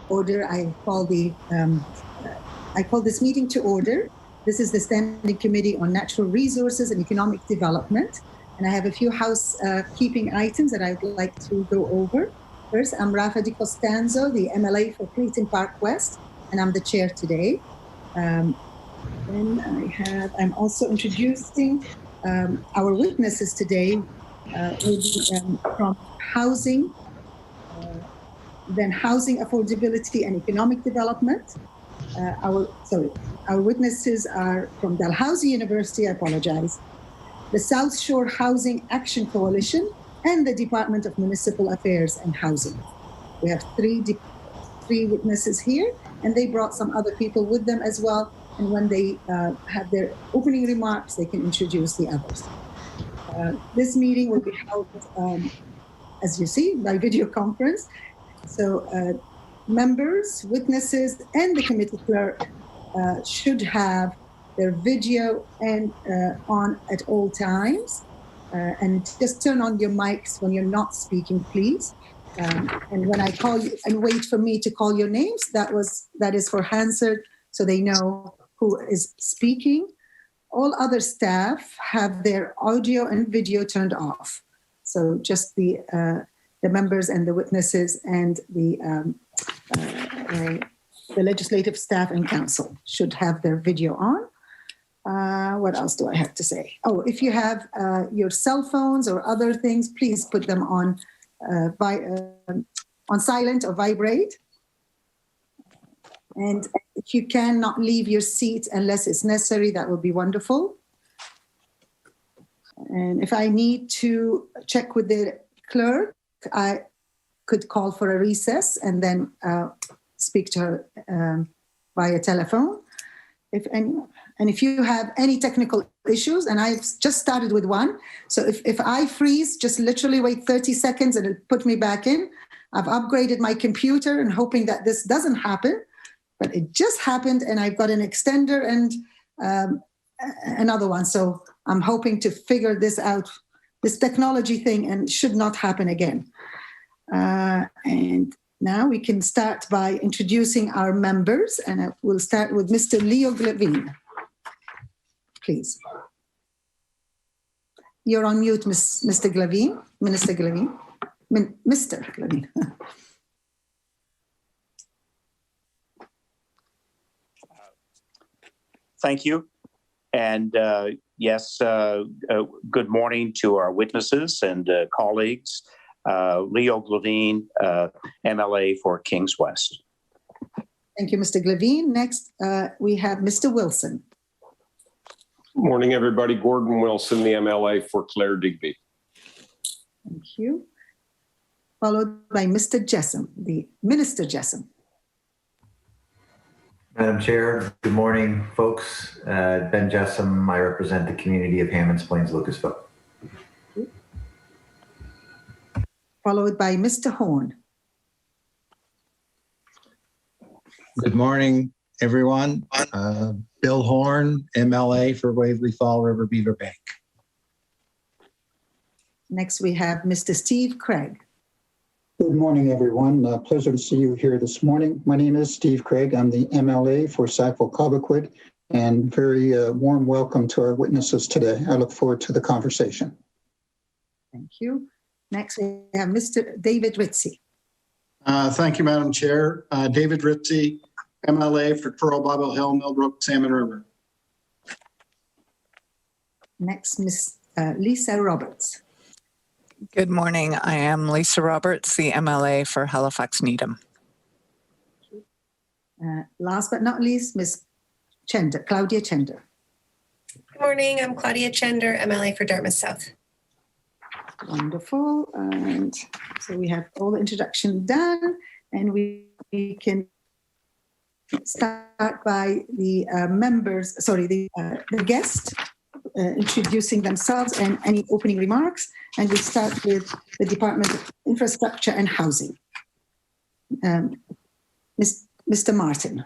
order. I call this meeting to order. This is the Standing Committee on Natural Resources and Economic Development, and I have a few housekeeping items that I would like to go over. First, I'm Rafa Di Costanzo, the MLA for Clayton Park West, and I'm the chair today. Then I'm also introducing our witnesses today will be from housing, then housing affordability and economic development. Our witnesses are from Dalhousie University, I apologize, the South Shore Housing Action Coalition, and the Department of Municipal Affairs and Housing. We have three witnesses here, and they brought some other people with them as well. And when they have their opening remarks, they can introduce the others. This meeting will be held, as you see, by video conference. So members, witnesses, and the committee clerk should have their video and on at all times. And just turn on your mics when you're not speaking, please. And when I call you, and wait for me to call your names, that is for Hansard, so they know who is speaking. All other staff have their audio and video turned off. So just the members and the witnesses and the legislative staff and council should have their video on. What else do I have to say? Oh, if you have your cell phones or other things, please put them on silent or vibrate. And if you cannot leave your seat unless it's necessary, that would be wonderful. And if I need to check with the clerk, I could call for a recess and then speak to her via telephone. If you have any technical issues, and I've just started with one, so if I freeze, just literally wait 30 seconds and it'll put me back in. I've upgraded my computer and hoping that this doesn't happen, but it just happened, and I've got an extender and another one. So I'm hoping to figure this out, this technology thing, and should not happen again. And now we can start by introducing our members, and we'll start with Mr. Leo Glavine. Please. You're on mute, Mr. Glavine. Minister Glavine. Mr. Glavine. Thank you. And yes, good morning to our witnesses and colleagues. Leo Glavine, MLA for Kings West. Thank you, Mr. Glavine. Next, we have Mr. Wilson. Morning, everybody. Gordon Wilson, the MLA for Clare Digby. Thank you. Followed by Mr. Jessam, the Minister Jessam. Madam Chair, good morning, folks. Ben Jessam, I represent the community of Hammonds Plains, Lucasville. Followed by Mr. Horn. Good morning, everyone. Bill Horn, MLA for Waverly Fall River Beaver Bank. Next, we have Mr. Steve Craig. Good morning, everyone. Pleasure to see you here this morning. My name is Steve Craig. I'm the MLA for Sackville-Cobequid, and very warm welcome to our witnesses today. I look forward to the conversation. Thank you. Next, we have Mr. David Ritzie. Thank you, Madam Chair. David Ritzie, MLA for Turl, Bobble Hill, Millbrook, Salmon River. Next, Ms. Lisa Roberts. Good morning. I am Lisa Roberts, the MLA for Halifax Needham. Last but not least, Ms. Chender, Claudia Chender. Good morning. I'm Claudia Chender, MLA for Dartmouth South. Wonderful. And so we have all the introduction done, and we can start by the the guest introducing themselves and any opening remarks. And we start with the Department of Infrastructure and Housing. Mr. Martin.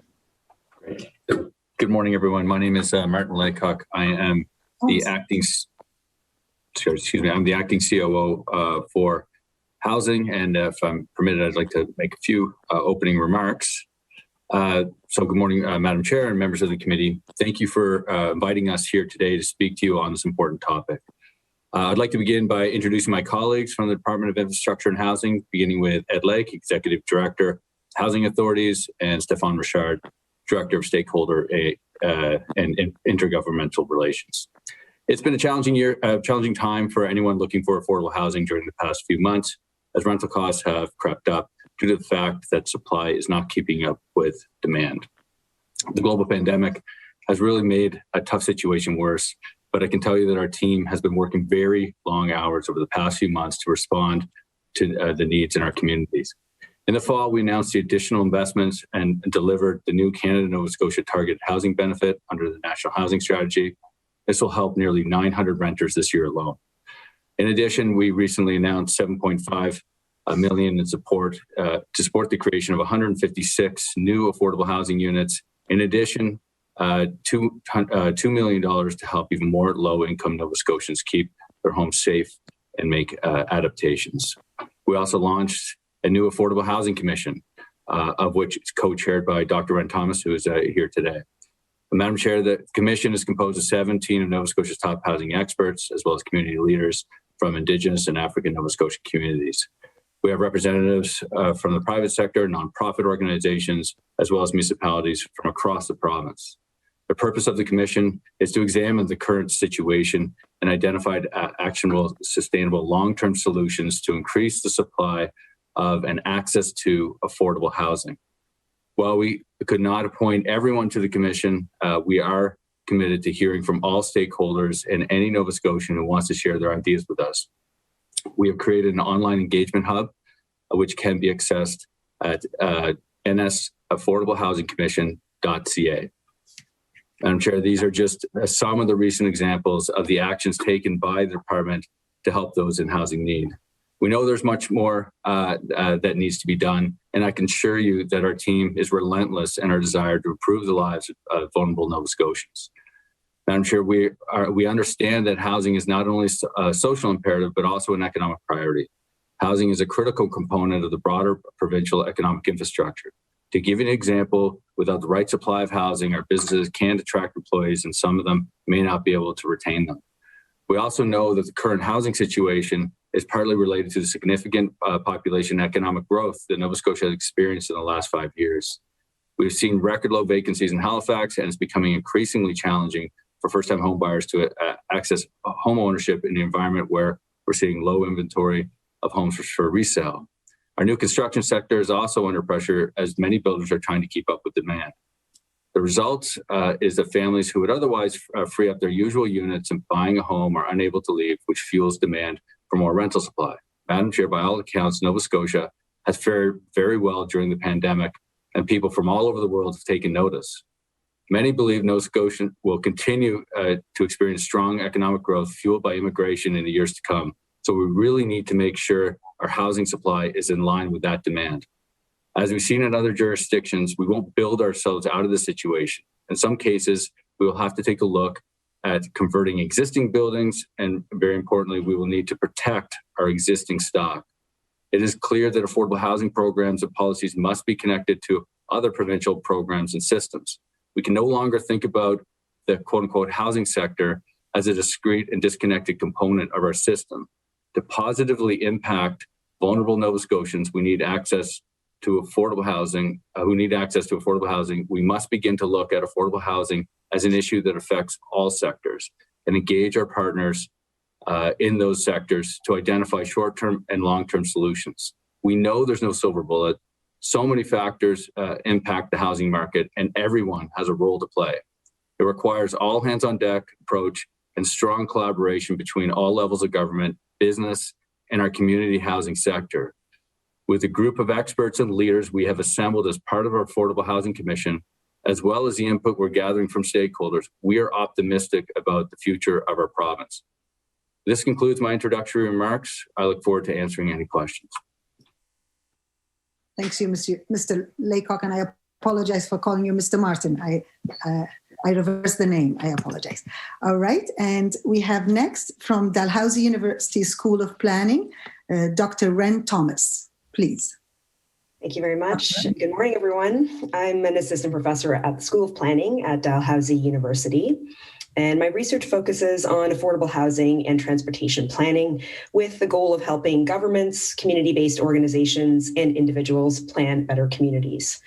Great. Good morning, everyone. My name is Martin Laycock. I am the acting COO for housing. And if I'm permitted, I'd like to make a few opening remarks. So good morning, Madam Chair and members of the committee. Thank you for inviting us here today to speak to you on this important topic. I'd like to begin by introducing my colleagues from the Department of Infrastructure and Housing, beginning with Ed Lake, Executive Director, Housing Authorities, and Stephan Richard, Director of Stakeholder and Intergovernmental Relations. It's been a challenging time for anyone looking for affordable housing during the past few months, as rental costs have crept up due to the fact that supply is not keeping up with demand. The global pandemic has really made a tough situation worse, but I can tell you that our team has been working very long hours over the past few months to respond to the needs in our communities. In the fall, we announced the additional investments and delivered the new Canada-Nova Scotia targeted housing benefit under the National Housing Strategy. This will help nearly 900 renters this year alone. In addition, we recently announced $7.5 million in support to support the creation of 156 new affordable housing units. In addition, $2 million to help even more low-income Nova Scotians keep their homes safe and make adaptations. We also launched a new Affordable Housing Commission, of which is co-chaired by Dr. Ren Thomas, who is here today. Madam Chair, the commission is composed of 17 of Nova Scotia's top housing experts, as well as community leaders from Indigenous and African Nova Scotia communities. We have representatives from the private sector, nonprofit organizations, as well as municipalities from across the province. The purpose of the commission is to examine the current situation and identify actionable, sustainable, long-term solutions to increase the supply of and access to affordable housing. While we could not appoint everyone to the commission, we are committed to hearing from all stakeholders and any Nova Scotian who wants to share their ideas with us. We have created an online engagement hub, which can be accessed at nsaffordablehousingcommission.ca. Madam Chair, these are just some of the recent examples of the actions taken by the department to help those in housing need. We know there's much more that needs to be done, and I can assure you that our team is relentless in our desire to improve the lives of vulnerable Nova Scotians. Madam Chair, we understand that housing is not only a social imperative, but also an economic priority. Housing is a critical component of the broader provincial economic infrastructure. To give you an example, without the right supply of housing, our businesses can't attract employees, and some of them may not be able to retain them. We also know that the current housing situation is partly related to the significant population and economic growth that Nova Scotia has experienced in the last 5 years. We've seen record low vacancies in Halifax, and it's becoming increasingly challenging for first-time home buyers to access home ownership in an environment where we're seeing low inventory of homes for resale. Our new construction sector is also under pressure as many builders are trying to keep up with demand. The result is that families who would otherwise free up their usual units and buying a home are unable to leave, which fuels demand for more rental supply. Madam Chair, by all accounts, Nova Scotia has fared very well during the pandemic, and people from all over the world have taken notice. Many believe Nova Scotia will continue to experience strong economic growth fueled by immigration in the years to come. So we really need to make sure our housing supply is in line with that demand. As we've seen in other jurisdictions, we won't build ourselves out of the situation. In some cases, we will have to take a look at converting existing buildings, and very importantly, we will need to protect our existing stock. It is clear that affordable housing programs and policies must be connected to other provincial programs and systems. We can no longer think about the quote-unquote housing sector as a discrete and disconnected component of our system. To positively impact vulnerable Nova Scotians, we need access to affordable housing, we must begin to look at affordable housing as an issue that affects all sectors and engage our partners in those sectors to identify short-term and long-term solutions. We know there's no silver bullet. So many factors impact the housing market, and everyone has a role to play. It requires all hands on deck approach and strong collaboration between all levels of government, business, and our community housing sector. With a group of experts and leaders we have assembled as part of our Affordable Housing Commission, as well as the input we're gathering from stakeholders, we are optimistic about the future of our province. This concludes my introductory remarks. I look forward to answering any questions. Thanks you, Mr. Laycock, and I apologize for calling you Mr. Martin. I reversed the name. I apologize. All right, and we have next from Dalhousie University School of Planning, Dr. Ren Thomas, please. Thank you very much. Good morning, everyone. I'm an assistant professor at the School of Planning at Dalhousie University, and my research focuses on affordable housing and transportation planning with the goal of helping governments, community-based organizations, and individuals plan better communities.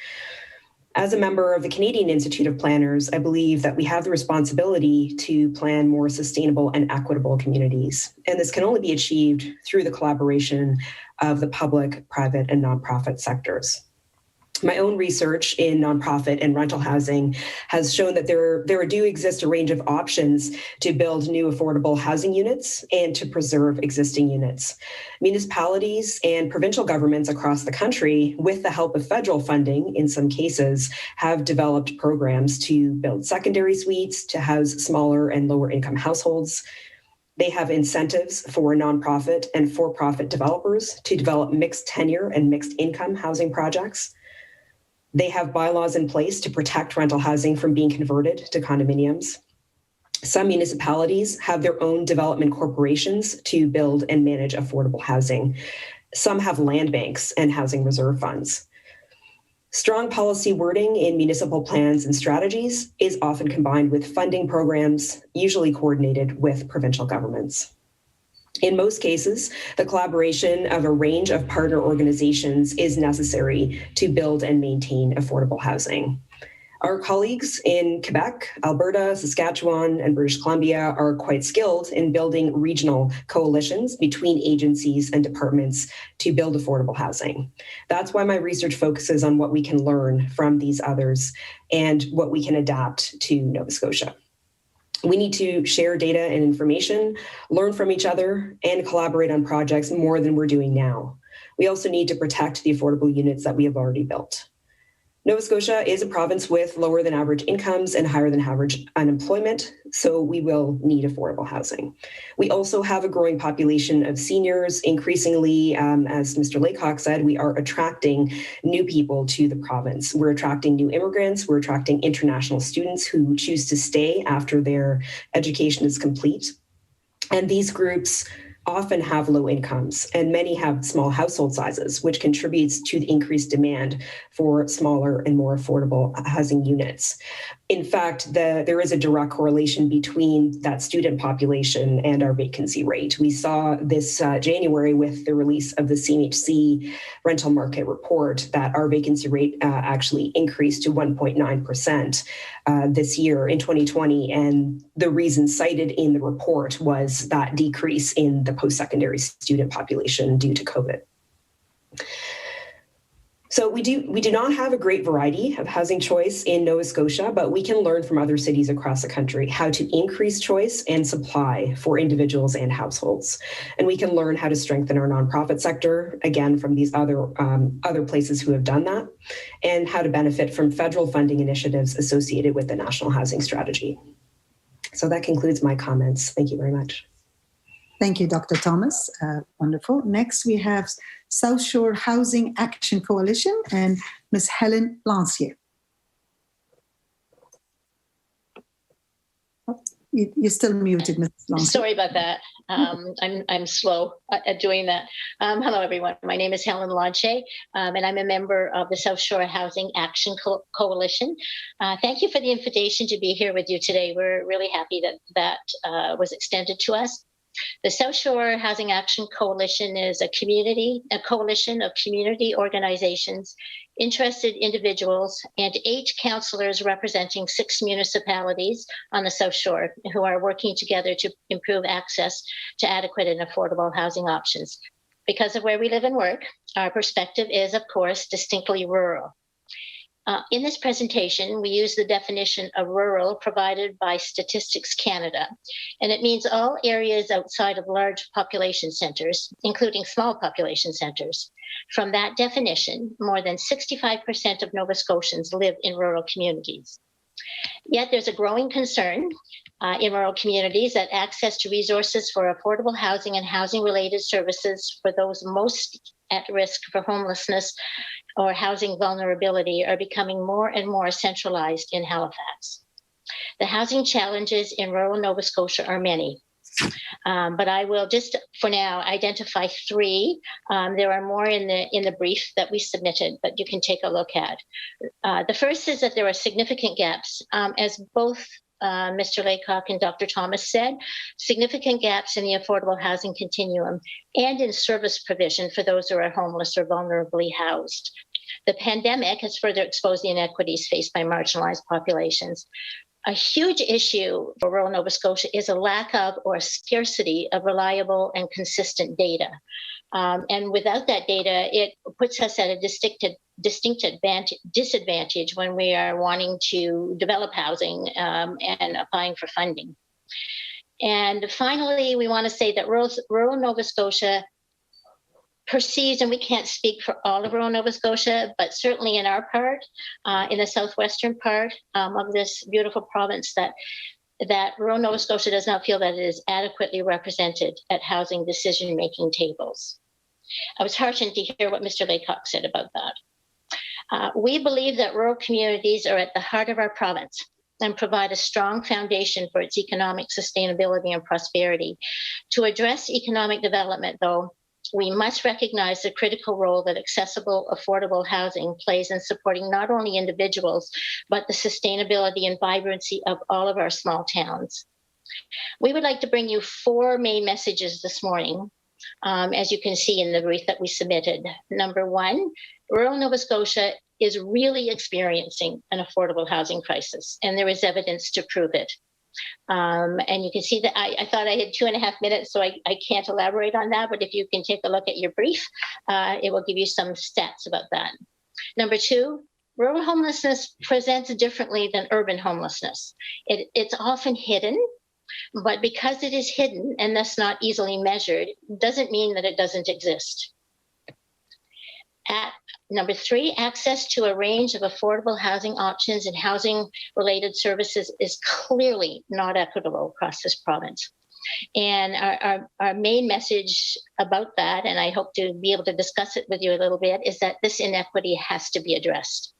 As a member of the Canadian Institute of Planners, I believe that we have the responsibility to plan more sustainable and equitable communities. And this can only be achieved through the collaboration of the public, private, and nonprofit sectors. My own research in nonprofit and rental housing has shown that there do exist a range of options to build new affordable housing units and to preserve existing units. Municipalities and provincial governments across the country, with the help of federal funding in some cases, have developed programs to build secondary suites to house smaller and lower income households. They have incentives for nonprofit and for-profit developers to develop mixed tenure and mixed income housing projects. They have bylaws in place to protect rental housing from being converted to condominiums. Some municipalities have their own development corporations to build and manage affordable housing. Some have land banks and housing reserve funds. Strong policy wording in municipal plans and strategies is often combined with funding programs, usually coordinated with provincial governments. In most cases, the collaboration of a range of partner organizations is necessary to build and maintain affordable housing. Our colleagues in Quebec, Alberta, Saskatchewan, and British Columbia are quite skilled in building regional coalitions between agencies and departments to build affordable housing. That's why my research focuses on what we can learn from these others and what we can adapt to Nova Scotia. We need to share data and information, learn from each other, and collaborate on projects more than we're doing now. We also need to protect the affordable units that we have already built. Nova Scotia is a province with lower than average incomes and higher than average unemployment, so we will need affordable housing. We also have a growing population of seniors. Increasingly, as Mr. Laycock said, we are attracting new people to the province. We're attracting new immigrants. We're attracting international students who choose to stay after their education is complete. And these groups often have low incomes, and many have small household sizes, which contributes to the increased demand for smaller and more affordable housing units. In fact, there is a direct correlation between that student population and our vacancy rate. We saw this January with the release of the CMHC rental market report that our vacancy rate actually increased to 1.9% this year in 2020. And the reason cited in the report was that decrease in the post-secondary student population due to COVID. So we do not have a great variety of housing choice in Nova Scotia, but we can learn from other cities across the country how to increase choice and supply for individuals and households. And we can learn how to strengthen our nonprofit sector, again, from these other places who have done that, and how to benefit from federal funding initiatives associated with the National Housing Strategy. So that concludes my comments. Thank you very much. Thank you, Dr. Thomas. Wonderful. Next, we have South Shore Housing Action Coalition and Ms. Helen Lanthier. You're still muted, Ms. Lanthier. Sorry about that. I'm slow at doing that. Hello, everyone. My name is Helen Lanthier, and I'm a member of the South Shore Housing Action Coalition. Thank you for the invitation to be here with you today. We're really happy that was extended to us. The South Shore Housing Action Coalition is a coalition of community organizations, interested individuals, and 8 councillors representing 6 municipalities on the South Shore who are working together to improve access to adequate and affordable housing options. Because of where we live and work, our perspective is, of course, distinctly rural. In this presentation, we use the definition of rural provided by Statistics Canada, and it means all areas outside of large population centres, including small population centres. From that definition, more than 65% of Nova Scotians live in rural communities. Yet there's a growing concern in rural communities that access to resources for affordable housing and housing-related services for those most at risk for homelessness or housing vulnerability are becoming more and more centralized in Halifax. The housing challenges in rural Nova Scotia are many. But I will just, for now, identify three. There are more in the brief that we submitted, but you can take a look at. The first is that there are significant gaps, as both Mr. Laycock and Dr. Thomas said, significant gaps in the affordable housing continuum and in service provision for those who are homeless or vulnerably housed. The pandemic has further exposed the inequities faced by marginalized populations. A huge issue for rural Nova Scotia is a lack of or scarcity of reliable and consistent data. And without that data, it puts us at a distinct disadvantage when we are wanting to develop housing and applying for funding. And finally, we want to say that rural Nova Scotia perceives, and we can't speak for all of rural Nova Scotia, but certainly in our part, in the southwestern part of this beautiful province, that rural Nova Scotia does not feel that it is adequately represented at housing decision-making tables. I was heartened to hear what Mr. Laycock said about that. We believe that rural communities are at the heart of our province and provide a strong foundation for its economic sustainability and prosperity. To address economic development, though, we must recognize the critical role that accessible, affordable housing plays in supporting not only individuals, but the sustainability and vibrancy of all of our small towns. We would like to bring you four main messages this morning, as you can see in the brief that we submitted. Number one, rural Nova Scotia is really experiencing an affordable housing crisis, and there is evidence to prove it. And you can see that I thought I had 2.5 minutes, so I can't elaborate on that, but if you can take a look at your brief, it will give you some stats about that. Number two, rural homelessness presents differently than urban homelessness. It's often hidden, but because it is hidden and thus not easily measured, doesn't mean that it doesn't exist. Number three, access to a range of affordable housing options and housing-related services is clearly not equitable across this province. And our main message about that, and I hope to be able to discuss it with you a little bit, is that this inequity has to be addressed.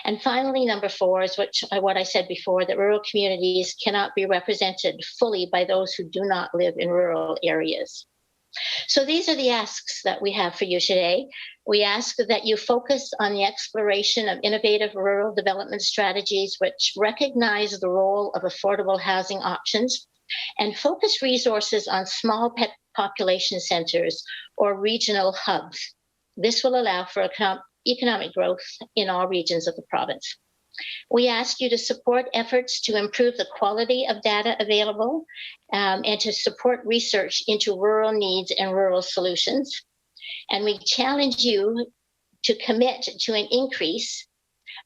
And finally, number four is what I said before, that rural communities cannot be represented fully by those who do not live in rural areas. So these are the asks that we have for you today. We ask that you focus on the exploration of innovative rural development strategies which recognize the role of affordable housing options and focus resources on small population centers or regional hubs. This will allow for economic growth in all regions of the province. We ask you to support efforts to improve the quality of data available and to support research into rural needs and rural solutions. And we challenge you to commit to an increase,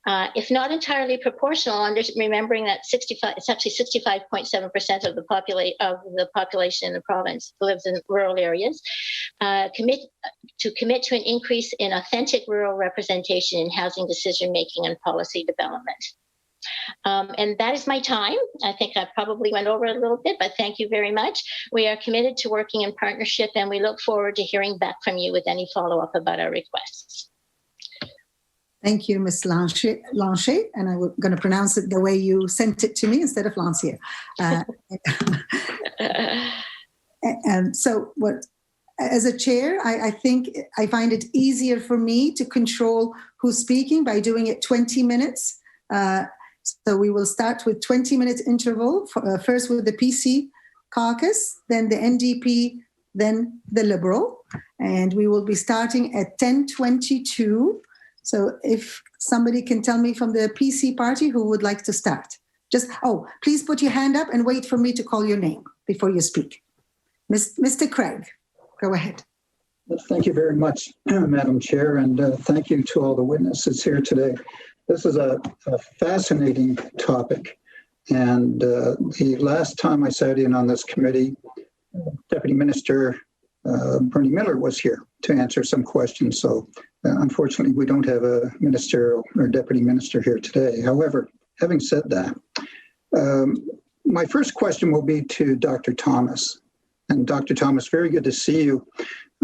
if not entirely proportional, remembering that it's actually 65.7% of the population in the province lives in rural areas, commit to an increase in authentic rural representation in housing decision-making and policy development. And that is my time. I think I probably went over a little bit, but thank you very much. We are committed to working in partnership, and we look forward to hearing back from you with any follow-up about our requests. Thank you, Ms. Lanthier, and I'm going to pronounce it the way you sent it to me instead of Lanthier. And so as a chair, I think I find it easier for me to control who's speaking by doing it 20 minutes. So we will start with 20-minute interval, first with the PC Caucus, then the NDP, then the Liberal. And we will be starting at 10:22. So if somebody can tell me from the PC party who would like to start. Please put your hand up and wait for me to call your name before you speak. Mr. Craig, go ahead. Thank you very much, Madam Chair, and thank you to all the witnesses here today. This is a fascinating topic, and the last time I sat in on this committee, Deputy Minister Bernie Miller was here to answer some questions. So unfortunately, we don't have a ministerial or deputy minister here today. However, having said that, my first question will be to Dr. Thomas. And Dr. Thomas, very good to see you.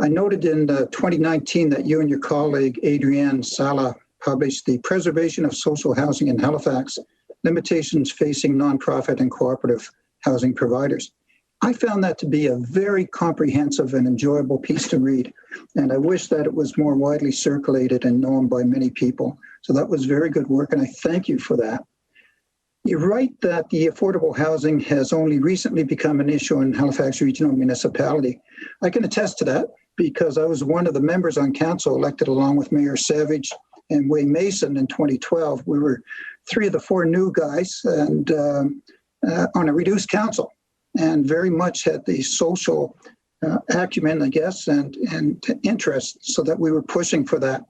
I noted in 2019 that you and your colleague, Adrienne Sala, published The Preservation of Social Housing in Halifax, Limitations Facing Nonprofit and Cooperative Housing Providers. I found that to be a very comprehensive and enjoyable piece to read, and I wish that it was more widely circulated and known by many people. So that was very good work, and I thank you for that. You're right that the affordable housing has only recently become an issue in Halifax Regional Municipality. I can attest to that because I was one of the members on council elected along with Mayor Savage and Wayne Mason in 2012. We were 3 of the 4 new guys and on a reduced council, and very much had the social acumen, I guess, and interest, so that we were pushing for that.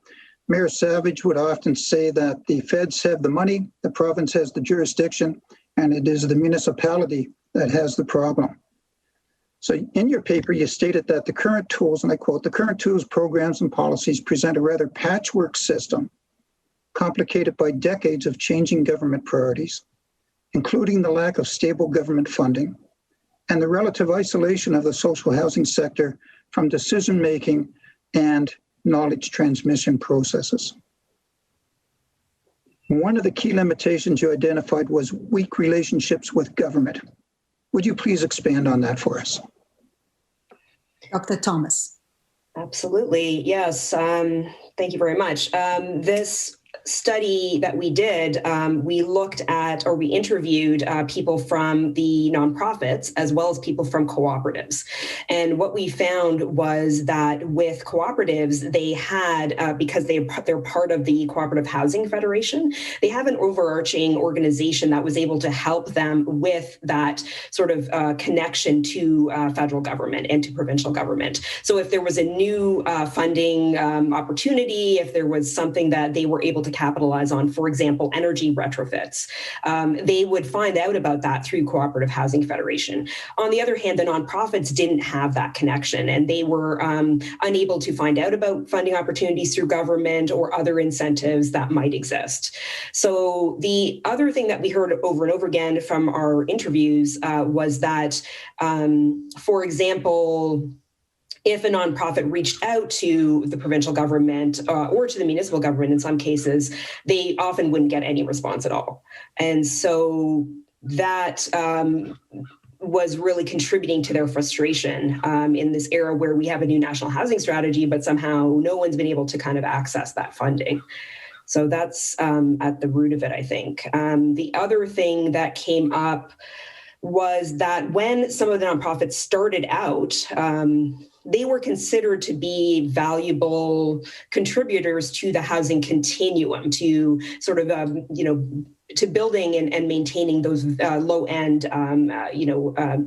Mayor Savage would often say that the feds have the money, the province has the jurisdiction, and it is the municipality that has the problem. So in your paper, you stated that the current tools, and I quote, "The current tools, programs, and policies present a rather patchwork system, complicated by decades of changing government priorities, including the lack of stable government funding, and the relative isolation of the social housing sector from decision-making and knowledge transmission processes." One of the key limitations you identified was weak relationships with government. Would you please expand on that for us? Dr. Thomas. Absolutely, yes. Thank you very much. This study that we did, we looked at, or we interviewed people from the nonprofits as well as people from cooperatives. And what we found was that with cooperatives, they had, because they're part of the Cooperative Housing Federation, they have an overarching organization that was able to help them with that sort of connection to federal government and to provincial government. So if there was a new funding opportunity, if there was something that they were able to capitalize on, for example, energy retrofits, they would find out about that through Cooperative Housing Federation. On the other hand, the nonprofits didn't have that connection, and they were unable to find out about funding opportunities through government or other incentives that might exist. So the other thing that we heard over and over again from our interviews was that, for example, if a nonprofit reached out to the provincial government or to the municipal government in some cases, they often wouldn't get any response at all. And so that was really contributing to their frustration in this era where we have a new national housing strategy, but somehow no one's been able to kind of access that funding. So that's at the root of it, I think. The other thing that came up was that when some of the nonprofits started out, they were considered to be valuable contributors to the housing continuum, to sort of, to building and maintaining those low-end,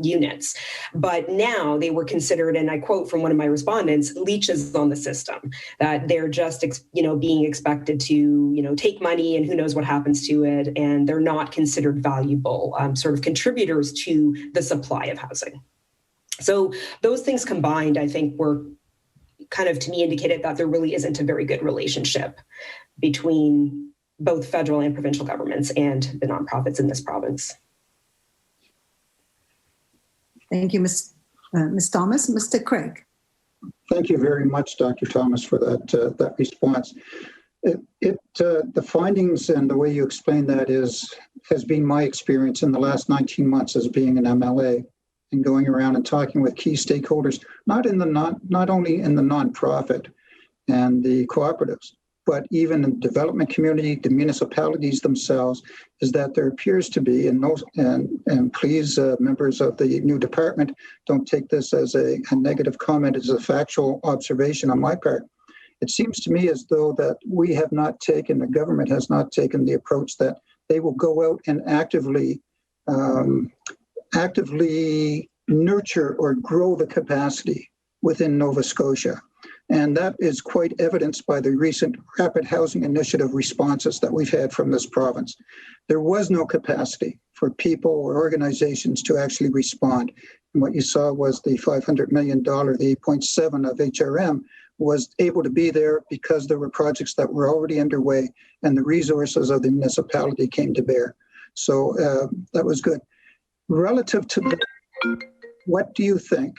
units. But now they were considered, and I quote from one of my respondents, leeches on the system, that they're just, being expected to, take money and who knows what happens to it. And they're not considered valuable sort of contributors to the supply of housing. So those things combined, I think, were kind of, to me, indicated that there really isn't a very good relationship between both federal and provincial governments and the nonprofits in this province. Thank you, Ms. Thomas. Mr. Craig. Thank you very much, Dr. Thomas, for that response. The findings and the way you explain that has been my experience in the last 19 months as being an MLA, and going around and talking with key stakeholders, not only in the nonprofit and the cooperatives, but even in the development community, the municipalities themselves, is that there appears to be, and please, members of the new department, don't take this as a negative comment, as a factual observation on my part. It seems to me as though that we have not taken, the government has not taken the approach that they will go out and actively nurture or grow the capacity within Nova Scotia. And that is quite evidenced by the recent Rapid Housing Initiative responses that we've had from this province. There was no capacity for people or organizations to actually respond. And what you saw was the $500 million, the 8.7 of HRM, was able to be there because there were projects that were already underway and the resources of the municipality came to bear. So that was good. Relative to what do you think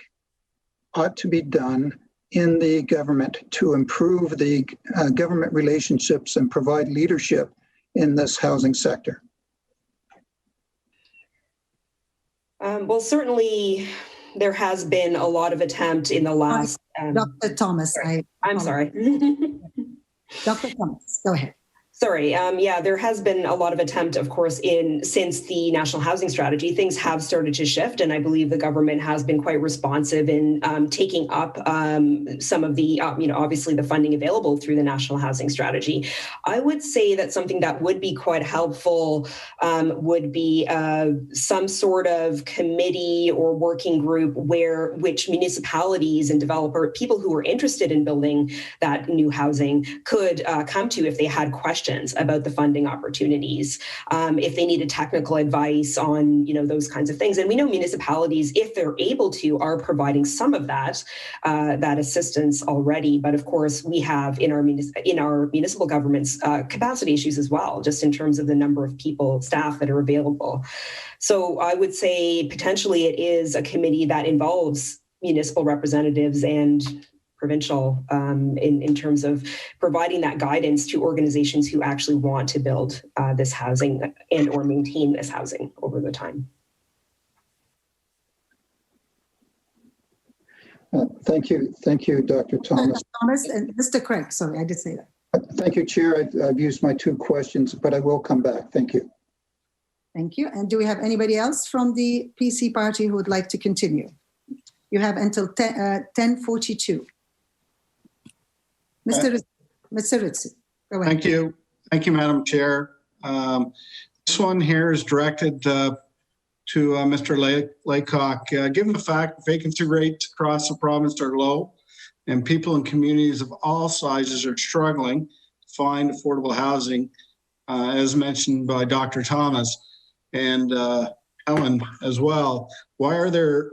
ought to be done in the government to improve the government relationships and provide leadership in this housing sector? Well, certainly there has been a lot of attempt in the last... Dr. Thomas, I'm sorry. Dr. Thomas, go ahead. Sorry. Yeah, there has been a lot of attempt, of course, since the National Housing Strategy. Things have started to shift, and I believe the government has been quite responsive in taking up some of the, obviously the funding available through the National Housing Strategy. I would say that something that would be quite helpful would be some sort of committee or working group which municipalities and people who are interested in building that new housing could come to if they had questions about the funding opportunities, if they needed technical advice on, those kinds of things. And we know municipalities, if they're able to, are providing some of that assistance already. But of course, we have in our municipal governments capacity issues as well, just in terms of the number of staff that are available. So I would say potentially it is a committee that involves municipal representatives and provincial in terms of providing that guidance to organizations who actually want to build this housing and or maintain this housing over the time. Thank you, Dr. Thomas. Thomas and Mr. Craig, sorry, I did say that. Thank you, Chair. I've used my 2 questions, but I will come back. Thank you. Thank you. And do we have anybody else from the PC party who would like to continue? You have until 10:42. Mr. Ritchie, go ahead. Thank you, Madam Chair. This one here is directed to Mr. Laycock. Given the fact vacancy rates across the province are low and people in communities of all sizes are struggling to find affordable housing, as mentioned by Dr. Thomas and Helen as well, why are there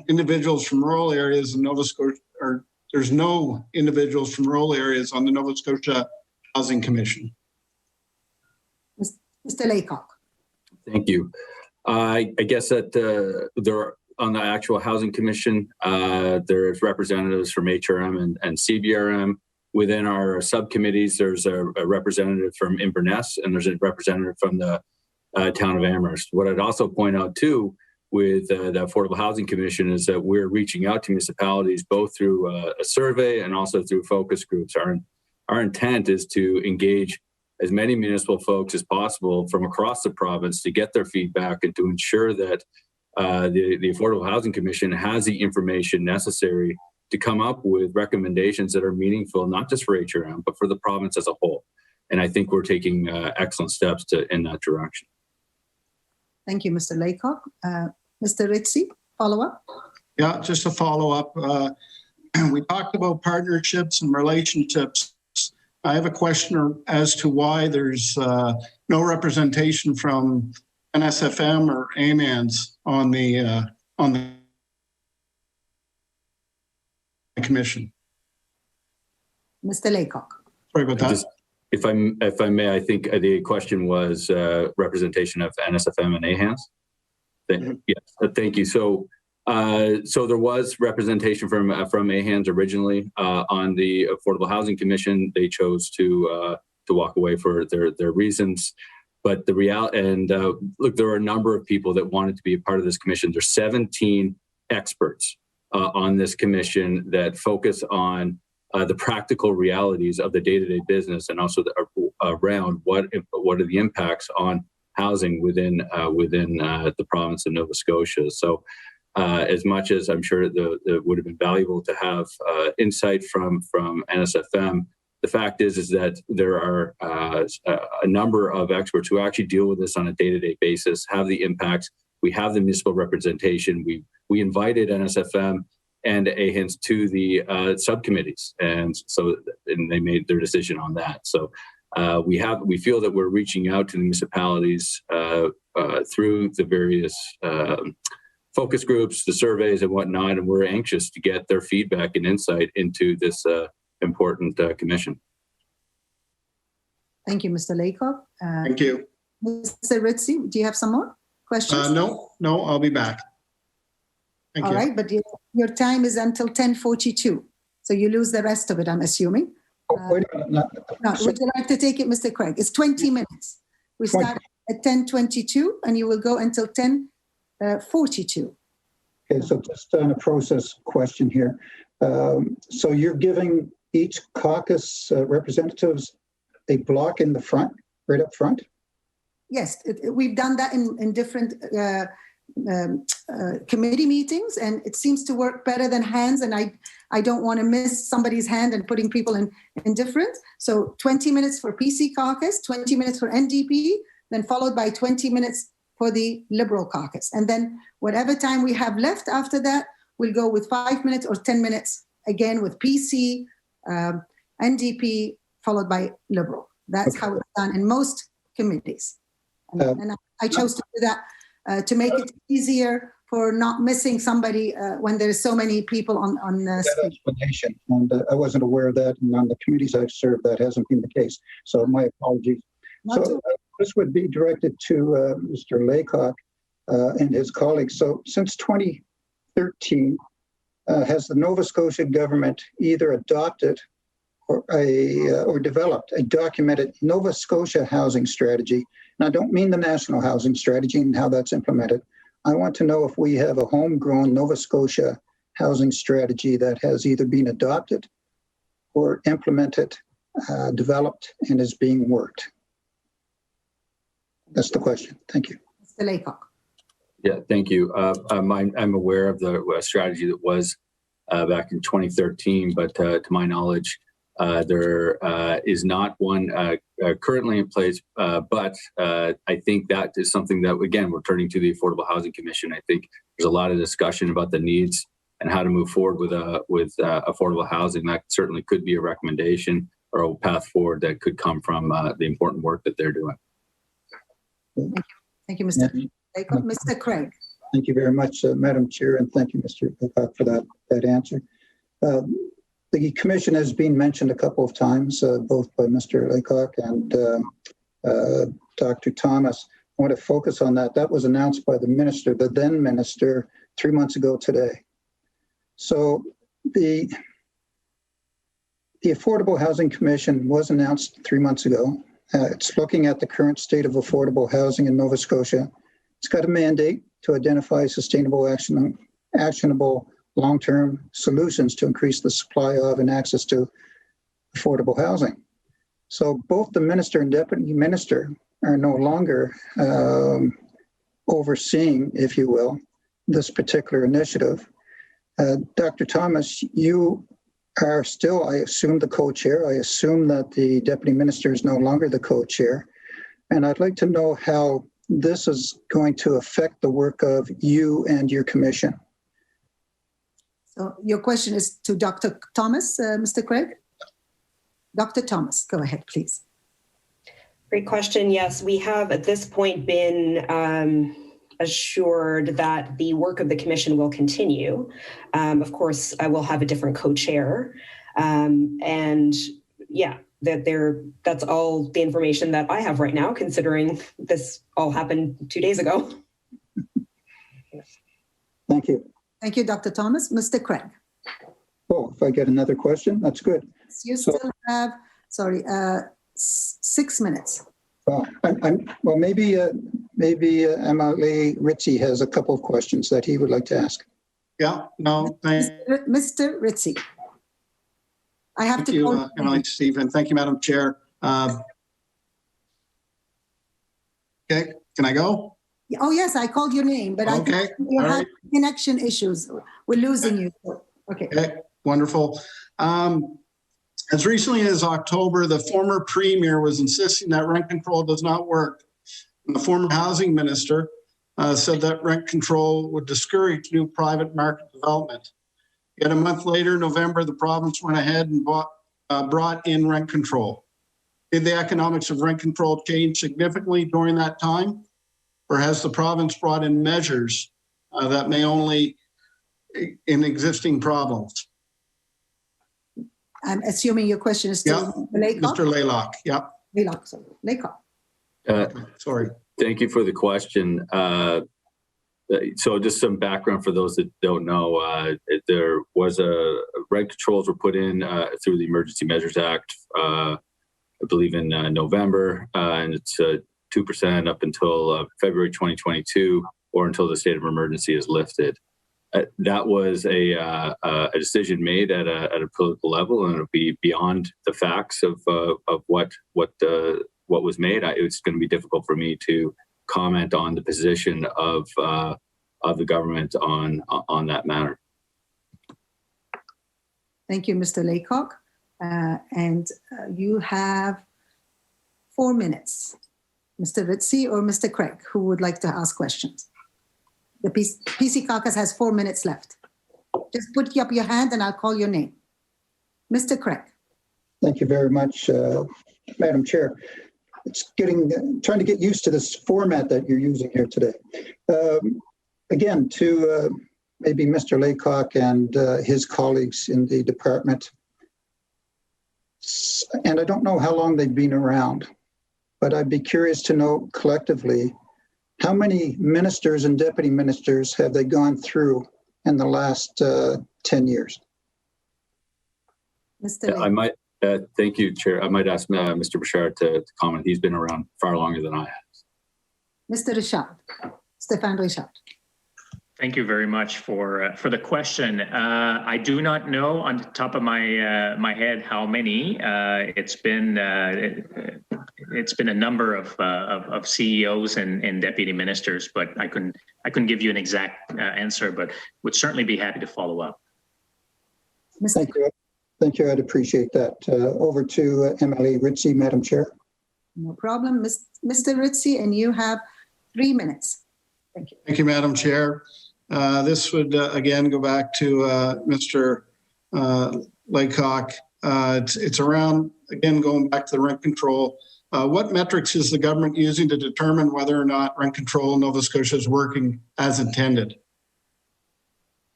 individuals from rural areas in Nova Scotia, or there's no individuals from rural areas on the Nova Scotia Housing Commission? Mr. Laycock. Thank you. I guess that there on the actual Housing Commission, there's representatives from HRM and CBRM. Within our subcommittees, there's a representative from Inverness and there's a representative from the town of Amherst. What I'd also point out too, with the Affordable Housing Commission is that we're reaching out to municipalities both through a survey and also through focus groups. Our intent is to engage as many municipal folks as possible from across the province to get their feedback and to ensure that the Affordable Housing Commission has the information necessary to come up with recommendations that are meaningful, not just for HRM, but for the province as a whole. And I think we're taking excellent steps in that direction. Thank you, Mr. Laycock. Mr. Ritchie, follow up? Yeah, just a follow up. We talked about partnerships and relationships. I have a question as to why there's no representation from NSFM or AMANS on the commission. Mr. Laycock. Sorry about that. If I may, I think the question was representation of NSFM and AHANS. Yes, thank you. So there was representation from AHANS originally on the Affordable Housing Commission. They chose to walk away for their reasons. But the reality, and look, there are a number of people that wanted to be a part of this commission. There's 17 experts on this commission that focus on the practical realities of the day-to-day business, and also around what are the impacts on housing within the province of Nova Scotia. So as much as I'm sure it would have been valuable to have insight from NSFM, the fact is that there are a number of experts who actually deal with this on a day-to-day basis, have the impacts. We have the municipal representation. We invited NSFM and AHANS to the subcommittees, and they made their decision on that. So we feel that we're reaching out to the municipalities through the various focus groups, the surveys and whatnot, and we're anxious to get their feedback and insight into this important commission. Thank you, Mr. Laycock. Thank you. Mr. Ritchie, do you have some more questions? No, I'll be back. Thank you. All right, but your time is until 10:42, so you lose the rest of it, I'm assuming. Wait a minute. No, would you like to take it, Mr. Craig? It's 20 minutes. We start at 10:22, and you will go until 10:42. Okay, so just on a process question here. So you're giving each caucus representatives a block in the front, right up front? Yes, we've done that in different committee meetings, and it seems to work better than hands. And I don't want to miss somebody's hand and putting people in different. So 20 minutes for PC caucus, 20 minutes for NDP, then followed by 20 minutes for the Liberal caucus. And then whatever time we have left after that, we'll go with 5 minutes or 10 minutes again with PC, NDP, followed by Liberal. That's how it's done in most committees. And I chose to do that to make it easier for not missing somebody when there's so many people on that explanation. And I wasn't aware of that. And on the committees I've served, that hasn't been the case. So my apologies. So this would be directed to Mr. Laycock and his colleagues. So since 2013, has the Nova Scotia government either adopted or developed a documented Nova Scotia housing strategy? And I don't mean the national housing strategy and how that's implemented. I want to know if we have a homegrown Nova Scotia housing strategy that has either been adopted or implemented, developed, and is being worked. That's the question. Thank you. Mr. Laycock. Yeah, thank you. I'm aware of the strategy that was back in 2013, but to my knowledge, there is not one currently in place, but I think that is something that, again, we're turning to the Affordable Housing Commission. I think there's a lot of discussion about the needs and how to move forward with affordable housing. That certainly could be a recommendation or a path forward that could come from the important work that they're doing. Thank you, Mr. Laycock. Mr. Craig. Thank you very much, Madam Chair, and thank you, Mr. Laycock, for that answer. The commission has been mentioned a couple of times, both by Mr. Laycock and Dr. Thomas. I want to focus on that. That was announced by the minister, the then minister, 3 months ago today. So the Affordable Housing Commission was announced 3 months ago. It's looking at the current state of affordable housing in Nova Scotia. It's got a mandate to identify sustainable, actionable long-term solutions to increase the supply of and access to affordable housing. So both the minister and deputy minister are no longer overseeing, if you will, this particular initiative. Dr. Thomas, you are still, I assume, the co-chair. I assume that the deputy minister is no longer the co-chair. And I'd like to know how this is going to affect the work of you and your commission. So your question is to Dr. Thomas, Mr. Craig? Dr. Thomas, go ahead, please. Great question. Yes, we have at this point been assured that the work of the commission will continue. Of course, I will have a different co-chair. And yeah, that's all the information that I have right now, considering this all happened 2 days ago. Thank you. Thank you, Dr. Thomas. Mr. Craig. Oh, if I get another question, that's good. You still have, 6 minutes. Well, maybe MLA Ritchie has a couple of questions that he would like to ask. Yeah, no, Mr. Ritchie. I have thank you, MLA Stephan. Thank you, Madam Chair. Okay, can I go? Oh, yes, I called your name, but okay. I think you have connection issues. We're losing you. Okay. Wonderful. As recently as October, the former premier was insisting that rent control does not work. And the former housing minister said that rent control would discourage new private market development. Yet a month later, November, the province went ahead and brought in rent control. Did the economics of rent control change significantly during that time? Or has the province brought in measures that may only in existing problems? I'm assuming your question is to Laycock? Mr. Laycock, yeah. Laycock, sorry. Laycock. Sorry. Thank you for the question. So just some background for those that don't know, there was rent controls were put in through the Emergency Measures Act, I believe in November, and it's 2% up until February 2022 or until the state of emergency is lifted. that was a decision made at a political level, and it'll be beyond the facts of what was made. It's going to be difficult for me to comment on the position of the government on that matter. Thank you, Mr. Laycock. And you have 4 minutes. Mr. Ritchie or Mr. Craig, who would like to ask questions? The PC Caucus has 4 minutes left. Just put up your hand and I'll call your name. Mr. Craig. Thank you very much, Madam Chair. It's trying to get used to this format that you're using here today. Again, to maybe Mr. Laycock and his colleagues in the department, and I don't know how long they've been around, but I'd be curious to know collectively, how many ministers and deputy ministers have they gone through in the last 10 years? Mr. I might, thank you, Chair. I might ask Mr. Bouchard to comment. He's been around far longer than I have. Mr. Richard, Stephan Richard. Thank you very much for the question. I do not know on the top of my head how many. It's been a number of CEOs and deputy ministers, but I couldn't give you an exact answer, but would certainly be happy to follow up. Thank you. Thank you. I'd appreciate that. Over to MLA Ritchie, Madam Chair. No problem, Mr. Ritchie, and you have 3 minutes. Thank you. Thank you, Madam Chair. This would again go back to Mr. Laycock. It's around, again, going back to the rent control. What metrics is the government using to determine whether or not rent control in Nova Scotia is working as intended?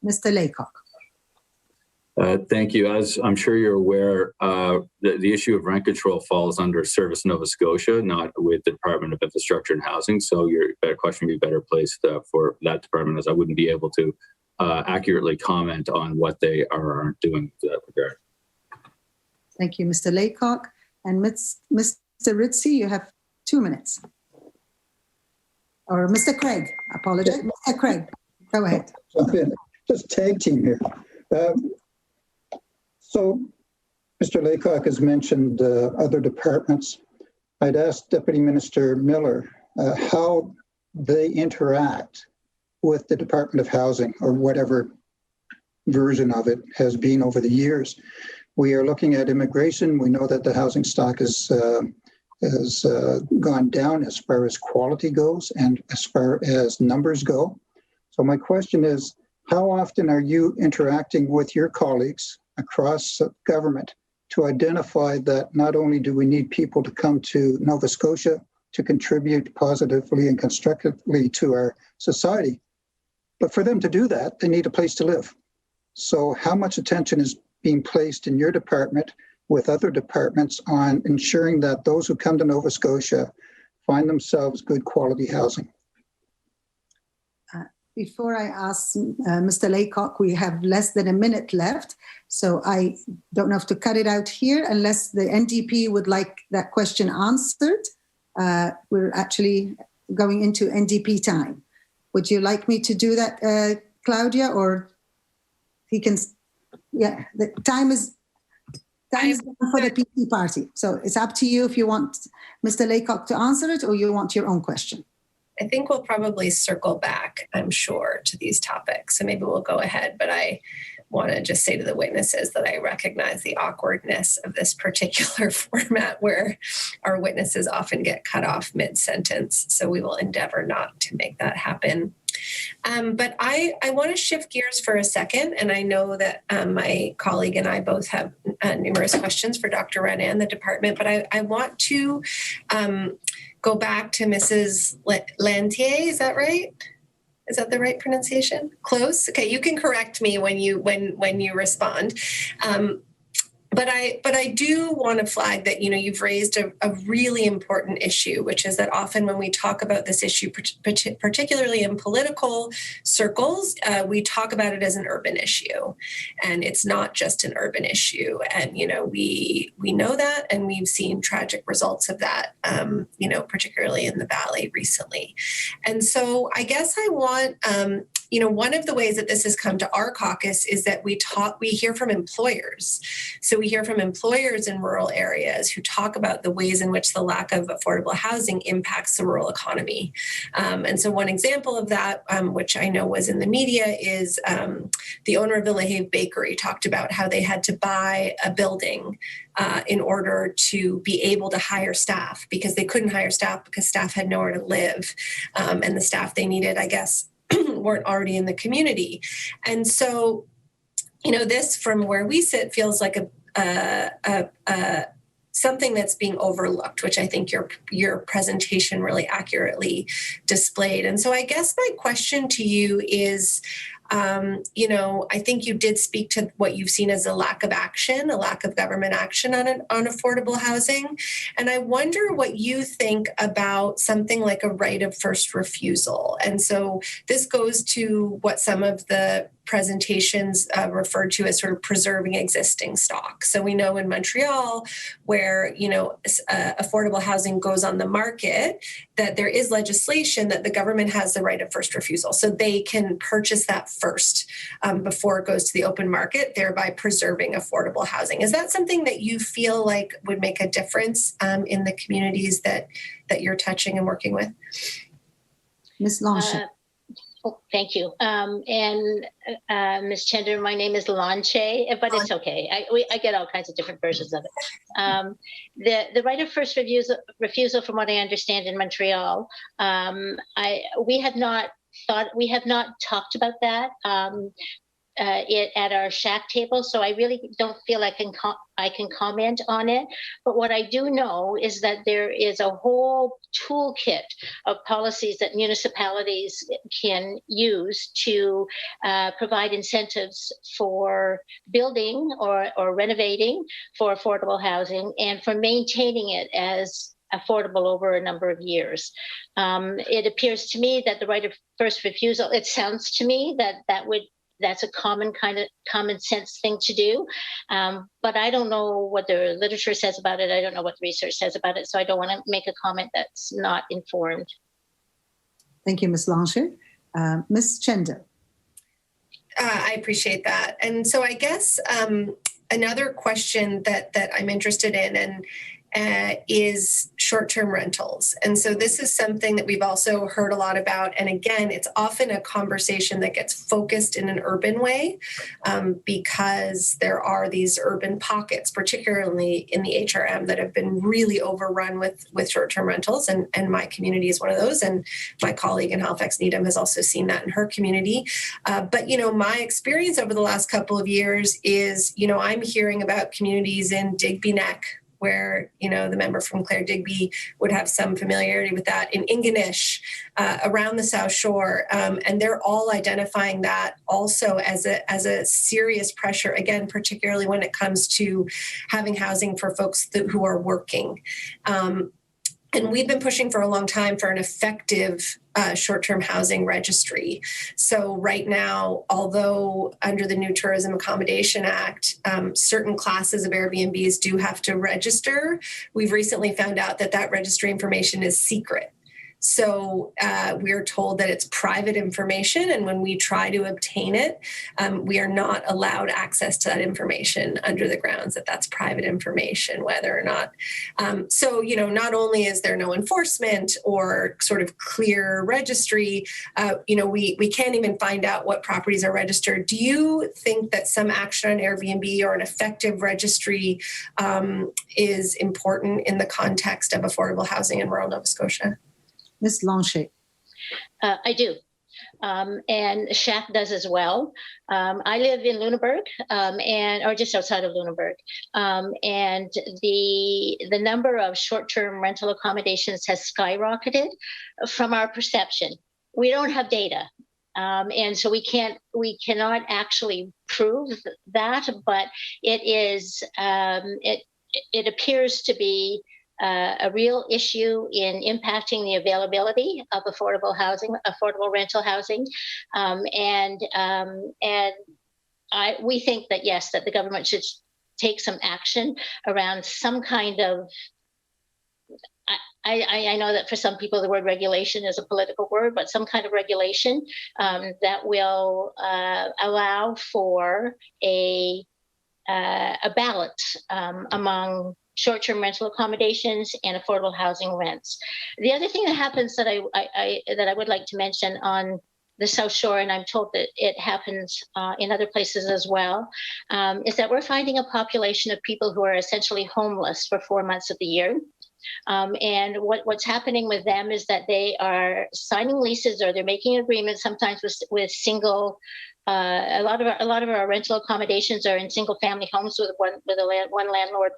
Mr. Laycock. Thank you. As I'm sure you're aware, the issue of rent control falls under Service Nova Scotia, not with the Department of Infrastructure and Housing. So your question would be better placed for that department, as I wouldn't be able to accurately comment on what they are or aren't doing in that regard. Thank you, Mr. Laycock. And Mr. Ritchie, you have 2 minutes. Or Mr. Craig, I apologize. Mr. Craig, go ahead. Just tag team here. So, Mr. Laycock has mentioned other departments. I'd asked Deputy Minister Miller how they interact with the Department of Housing, or whatever version of it has been over the years. We are looking at immigration. We know that the housing stock has gone down as far as quality goes and as far as numbers go. So my question is, how often are you interacting with your colleagues across government to identify that not only do we need people to come to Nova Scotia to contribute positively and constructively to our society, but for them to do that, they need a place to live. So how much attention is being placed in your department with other departments on ensuring that those who come to Nova Scotia find themselves good quality housing? Before I ask Mr. Laycock, we have less than a minute left, so I don't have to cut it out here unless the NDP would like that question answered. We're actually going into NDP time. Would you like me to do that, Claudia, or he can? Yeah, the time is done for the PC party, so it's up to you if you want Mr. Laycock to answer it or you want your own question. I think we'll probably circle back, I'm sure, to these topics. So maybe we'll go ahead, but I want to just say to the witnesses that I recognize the awkwardness of this particular format where our witnesses often get cut off mid-sentence. So we will endeavor not to make that happen. But I want to shift gears for a second, and I know that my colleague and I both have numerous questions for Dr. Rana and the department, but I want to go back to Mrs. Lanthier. Is that right? Is that the right pronunciation? Close? Okay, you can correct me when you respond. But I do want to flag that, you've raised a really important issue, which is that often when we talk about this issue, particularly in political circles, we talk about it as an urban issue, and it's not just an urban issue. And, we know that, and we've seen tragic results of that, particularly in the Valley recently. And so I guess I want, one of the ways that this has come to our caucus is that we hear from employers. So we hear from employers in rural areas who talk about the ways in which the lack of affordable housing impacts the rural economy. And so one example of that, which I know was in the media, is the owner of the Lahave Bakery talked about how they had to buy a building in order to be able to hire staff, because they couldn't hire staff because staff had nowhere to live. And the staff they needed, I guess, weren't already in the community. And so, this from where we sit feels like something that's being overlooked, which I think your presentation really accurately displayed. And so I guess my question to you is, I think you did speak to what you've seen as a lack of action, a lack of government action on affordable housing. And I wonder what you think about something like a right of first refusal. And so this goes to what some of the presentations referred to as sort of preserving existing stock. So we know in Montreal, where affordable housing goes on the market, that there is legislation that the government has the right of first refusal. So they can purchase that first before it goes to the open market, thereby preserving affordable housing. Is that something that you feel like would make a difference in the communities that you're touching and working with? Ms. Lanthier. Thank you. Ms. Chender, my name is Lanthier, but it's okay. I get all kinds of different versions of it. The right of first refusal, from what I understand in Montreal, we have not talked about that at our shack table, so I really don't feel I can comment on it. But what I do know is that there is a whole toolkit of policies that municipalities can use to provide incentives for building or renovating for affordable housing and for maintaining it as affordable over a number of years. It appears to me that the right of first refusal, it sounds to me that's a common sense thing to do. But I don't know what the literature says about it. I don't know what the research says about it. So I don't want to make a comment that's not informed. Thank you, Ms. Lanthier. Ms. Chender. I appreciate that. And so I guess another question that I'm interested in is short-term rentals. And so this is something that we've also heard a lot about. And again, it's often a conversation that gets focused in an urban way because there are these urban pockets, particularly in the HRM, that have been really overrun with short-term rentals. And my community is one of those. And my colleague in Halifax Needham has also seen that in her community. But, my experience over the last couple of years is, I'm hearing about communities in Digby Neck, where, the member from Clare Digby would have some familiarity with that, in Ingonish, around the South Shore. And they're all identifying that also as a serious pressure, again, particularly when it comes to having housing for folks who are working. And we've been pushing for a long time for an effective short-term housing registry. So right now, although under the new Tourism Accommodation Act, certain classes of Airbnbs do have to register, we've recently found out that registry information is secret. So we're told that it's private information, and when we try to obtain it, we are not allowed access to that information under the grounds that that's private information, whether or not. So, not only is there no enforcement or sort of clear registry, we can't even find out what properties are registered. Do you think that some action on Airbnb or an effective registry is important in the context of affordable housing in rural Nova Scotia? Ms. Lanthier. I do. And Shack does as well. I live in Lunenburg, or just outside of Lunenburg, and the number of short-term rental accommodations has skyrocketed from our perception. We don't have data. And so we cannot actually prove that, but it is, it appears to be a real issue in impacting the availability of affordable housing, affordable rental housing. We think that, yes, that the government should take some action around some kind of, I know that for some people the word regulation is a political word, but some kind of regulation that will allow for a balance among short-term rental accommodations and affordable housing rents. The other thing that happens that I would like to mention on the South Shore, and I'm told that it happens in other places as well, is that we're finding a population of people who are essentially homeless for 4 months of the year. And what's happening with them is that they are signing leases, or they're making agreements sometimes with single. A lot of our rental accommodations are in single family homes with one landlord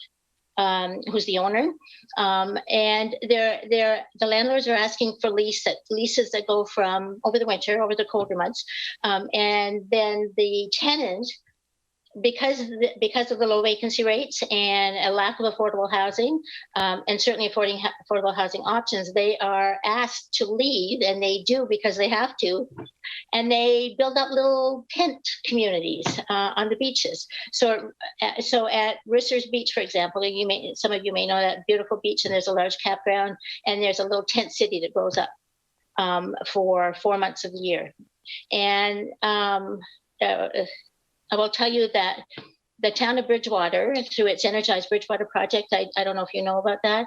who's the owner, and the landlords are asking for leases that go from over the winter, over the colder months, and then the tenant, because of the low vacancy rates and a lack of affordable housing, and certainly affordable housing options, they are asked to leave, and they do because they have to, and they build up little tent communities on the beaches. So at Risser's Beach, for example, some of you may know that beautiful beach, and there's a large campground, and there's a little tent city that grows up for 4 months of the year, and I will tell you that the town of Bridgewater, through its Energized Bridgewater project, I don't know if you know about that,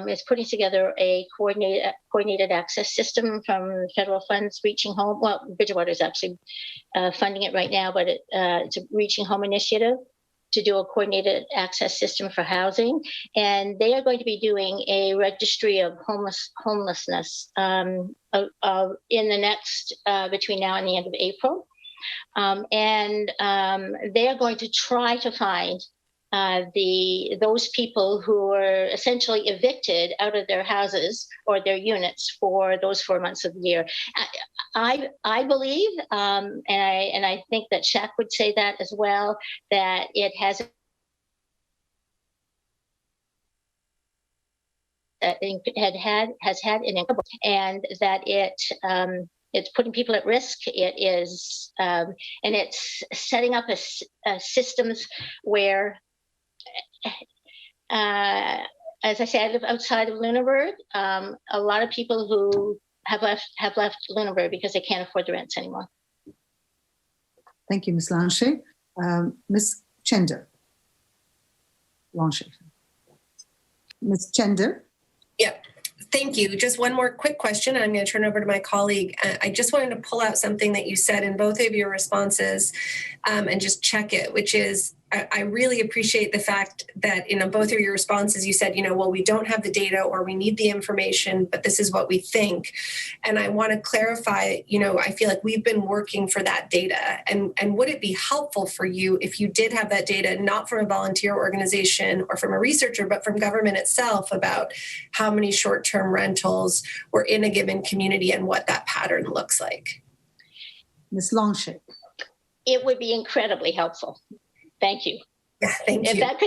is putting together a coordinated access system from federal funds reaching home. Well, Bridgewater is actually funding it right now, but it's a Reaching Home initiative to do a coordinated access system for housing. And they are going to be doing a registry of homelessness in the next, between now and the end of April. And they are going to try to find those people who are essentially evicted out of their houses or their units for those 4 months of the year. I believe, and I think that Shaq would say that as well, that it has had an impact, and that it's putting people at risk. It is, and it's setting up a systems where, as I say, I live outside of Lunenburg. A lot of people who have left Lunenburg because they can't afford the rents anymore. Thank you, Ms. Lanthier. Ms. Chender. Lanthier. Ms. Chender. Yep. Thank you. Just one more quick question, and I'm going to turn over to my colleague. I just wanted to pull out something that you said in both of your responses and just check it, which is, I really appreciate the fact that in both of your responses, you said, well, we don't have the data or we need the information, but this is what we think. And I want to clarify, I feel like we've been working for that data. And would it be helpful for you if you did have that data, not from a volunteer organization or from a researcher, but from government itself, about how many short-term rentals were in a given community and what that pattern looks like? Ms. Lanthier. It would be incredibly helpful. Thank you. Yeah, thank you. If that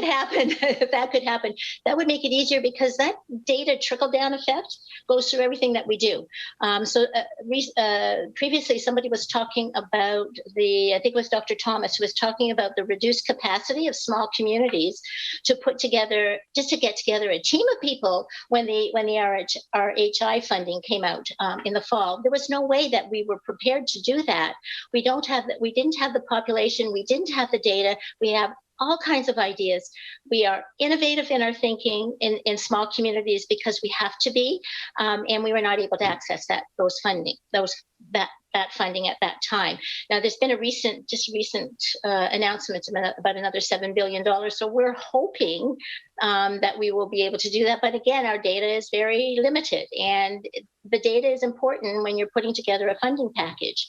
could happen, that would make it easier, because that data trickle-down effect goes through everything that we do. Previously, somebody was talking about I think it was Dr. Thomas, who was talking about the reduced capacity of small communities to get together a team of people when the RHI funding came out in the fall. There was no way that we were prepared to do that. We didn't have the population. We didn't have the data. We have all kinds of ideas. We are innovative in our thinking in small communities because we have to be, and we were not able to access that funding at that time. Now, there's been a recent announcement about another $7 billion. So we're hoping that we will be able to do that. But again, our data is very limited, and the data is important when you're putting together a funding package.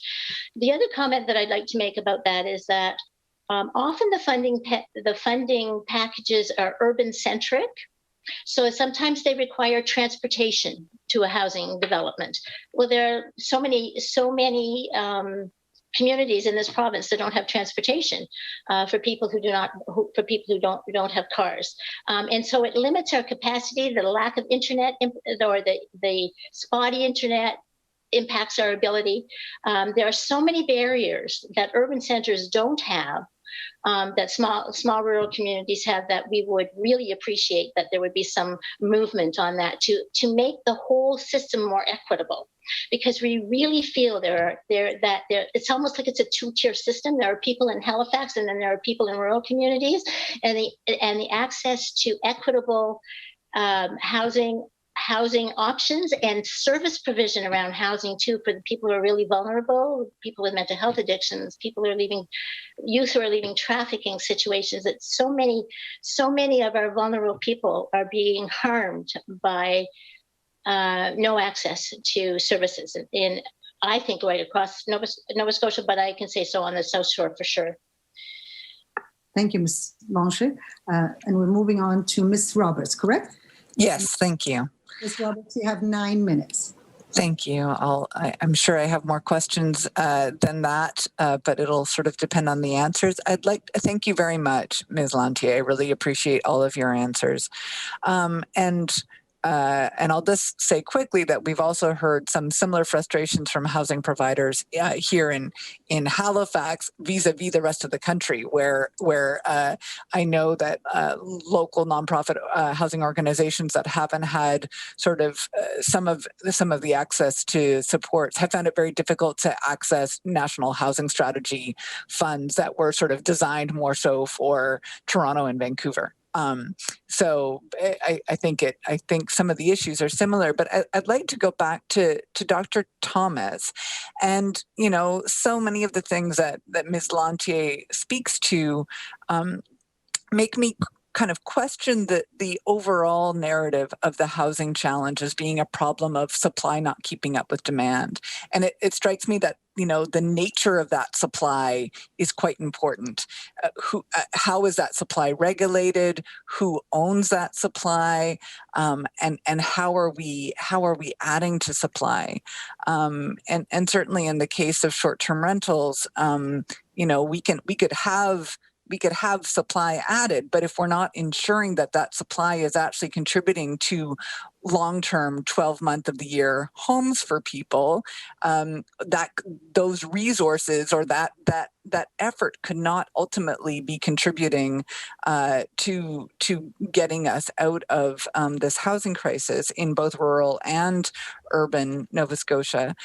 The other comment that I'd like to make about that is that often the funding packages are urban centric, so sometimes they require transportation to a housing development? Well, there are so many communities in this province that don't have transportation for people who don't have cars, and so it limits our capacity. The lack of internet or the spotty internet impacts our ability. There are so many barriers that urban centers don't have, that small rural communities have, that we would really appreciate that there would be some movement on that to make the whole system more equitable. Because we really feel it's almost like it's a two-tier system. There are people in Halifax, and then there are people in rural communities, and the access to equitable housing options and service provision around housing too, for the people who are really vulnerable, people with mental health addictions, people who are youth who are leaving trafficking situations. That so many of our vulnerable people are being harmed by no access to services in, I think, right across Nova Scotia, but I can say so on the South Shore for sure. Thank you, Ms. Lanthier. And we're moving on to Ms. Roberts, correct? Yes, thank you. Ms. Roberts, you have 9 minutes. Thank you. I'm sure I have more questions than that, but it'll sort of depend on the answers. Thank you very much, Ms. Lanthier. I really appreciate all of your answers. And I'll just say quickly that we've also heard some similar frustrations from housing providers here in Halifax vis-a-vis the rest of the country, where I know that local nonprofit housing organizations that haven't had sort of some of the access to supports have found it very difficult to access national housing strategy funds that were sort of designed more so for Toronto and Vancouver. So I think some of the issues are similar, but I'd like to go back to Dr. Thomas, and so many of the things that Ms. Lanthier speaks to make me kind of question the overall narrative of the housing challenge as being a problem of supply not keeping up with demand. And it strikes me that the nature of that supply is quite important. How is that supply regulated? Who owns that supply? And how are we adding to supply? And certainly in the case of short-term rentals, we could have supply added, but if we're not ensuring that supply is actually contributing to long-term 12-month of the year homes for people, that those resources or that effort could not ultimately be contributing to getting us out of this housing crisis in both rural and urban Nova Scotia.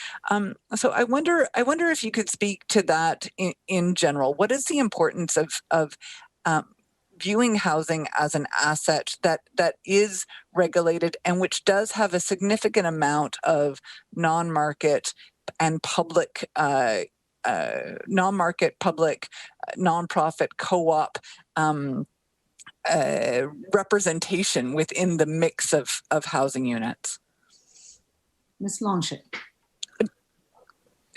So I wonder if you could speak to that in general. What is the importance of viewing housing as an asset that is regulated and which does have a significant amount of non-market and public, nonprofit co-op representation within the mix of housing units? Ms. Lanthier.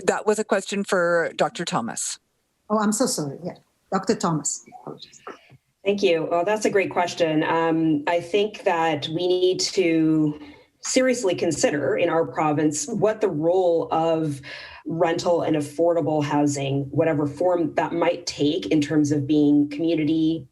That was a question for Dr. Thomas. Oh, I'm so sorry. Yeah, Dr. Thomas. Apologies. Thank you. Well, that's a great question. I think that we need to seriously consider in our province what the role of rental and affordable housing, whatever form that might take in terms of being community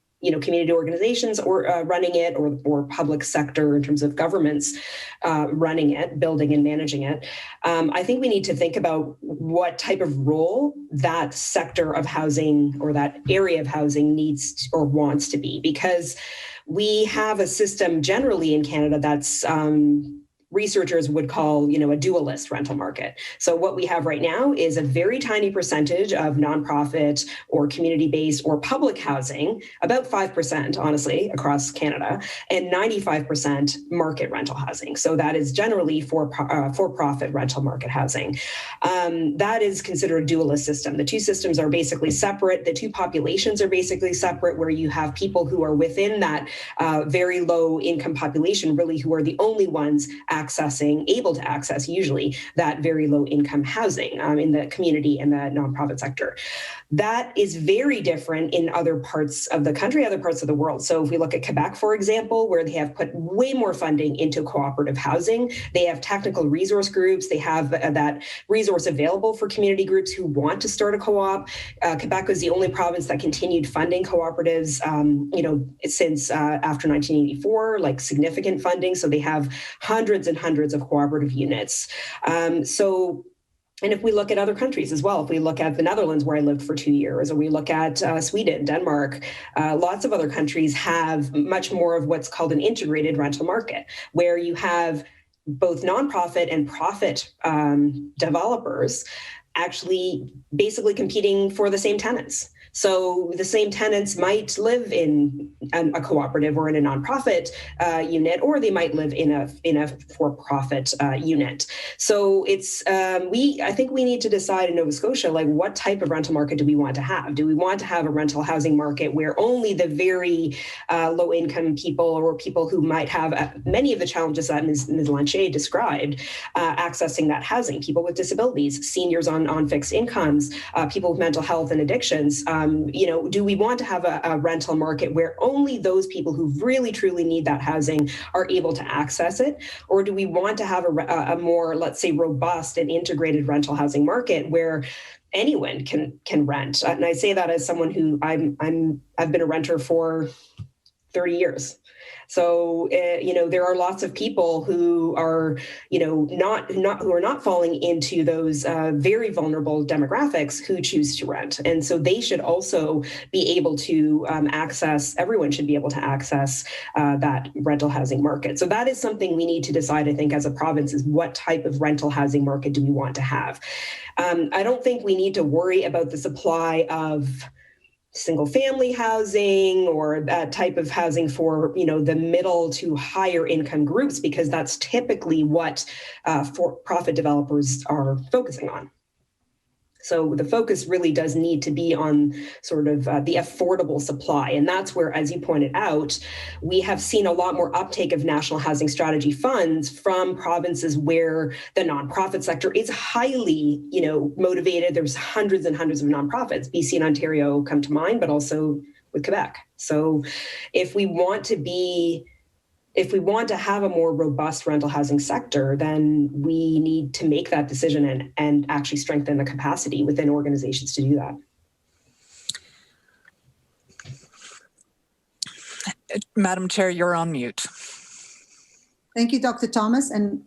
organizations or running it, or public sector in terms of governments running it, building and managing it. I think we need to think about what type of role that sector of housing or that area of housing needs or wants to be, because we have a system generally in Canada that's researchers would call, a dualist rental market. So what we have right now is a very tiny percentage of nonprofit or community-based or public housing, about 5%, honestly, across Canada, and 95% market rental housing. So that is generally for-profit rental market housing. That is considered a dualist system. The two systems are basically separate. The two populations are basically separate, where you have people who are within that very low income population, really, who are the only ones able to access usually that very low income housing in the community and the nonprofit sector. That is very different in other parts of the country, other parts of the world. So if we look at Quebec, for example, where they have put way more funding into cooperative housing, they have technical resource groups, they have that resource available for community groups who want to start a co-op. Quebec was the only province that continued funding cooperatives, since after 1984, like significant funding. So they have hundreds and hundreds of cooperative units. And if we look at other countries as well, if we look at the Netherlands, where I lived for 2 years, or we look at Sweden, Denmark, lots of other countries have much more of what's called an integrated rental market, where you have both nonprofit and profit developers actually basically competing for the same tenants. So the same tenants might live in a cooperative or in a nonprofit unit, or they might live in a for-profit unit. So it's I think we need to decide in Nova Scotia, like, what type of rental market do we want to have? Do we want to have a rental housing market where only the very low-income people, or people who might have many of the challenges that Ms. Lanthier described, accessing that housing, people with disabilities, seniors on fixed incomes, people with mental health and addictions? Do we want to have a rental market where only those people who really truly need that housing are able to access it? Or do we want to have a more, let's say, robust and integrated rental housing market where anyone can rent? And I say that as someone who I've been a renter for 30 years. So, there are lots of people who are, not falling into those very vulnerable demographics who choose to rent. And so they should also be able to everyone should be able to access that rental housing market. So that is something we need to decide, I think, as a province, is what type of rental housing market do we want to have? I don't think we need to worry about the supply of single family housing or that type of housing for, the middle to higher income groups, because that's typically what for-profit developers are focusing on. So the focus really does need to be on sort of the affordable supply. And that's where, as you pointed out, we have seen a lot more uptake of national housing strategy funds from provinces where the nonprofit sector is highly, motivated. There's hundreds and hundreds of nonprofits. BC and Ontario come to mind, but also with Quebec. So if we want to have a more robust rental housing sector, then we need to make that decision and actually strengthen the capacity within organizations to do that. Madam Chair, you're on mute. Thank you, Dr. Thomas. And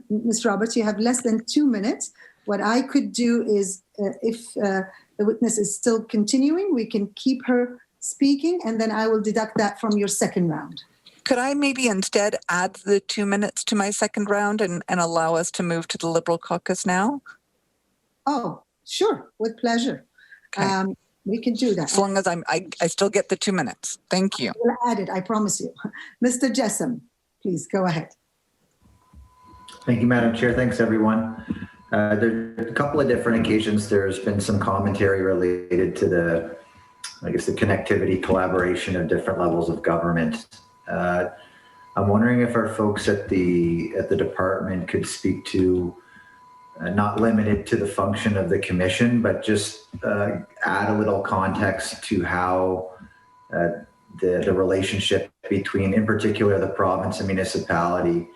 Ms. Roberts, you have less than 2 minutes. What I could do is, if the witness is still continuing, we can keep her speaking, and then I will deduct that from your second round. Could I maybe instead add the 2 minutes to my second round and allow us to move to the Liberal caucus now? Oh, sure, with pleasure. Okay. We can do that. As long as I still get the 2 minutes. Thank you. We'll add it, I promise you. Mr. Jessam, please go ahead. Thank you, Madam Chair. Thanks, everyone. There are a couple of different occasions. There's been some commentary related to the connectivity, collaboration of different levels of government. I'm wondering if our folks at the department could speak to, not limited to the function of the commission, but just add a little context to how the relationship between, in particular, the province and municipality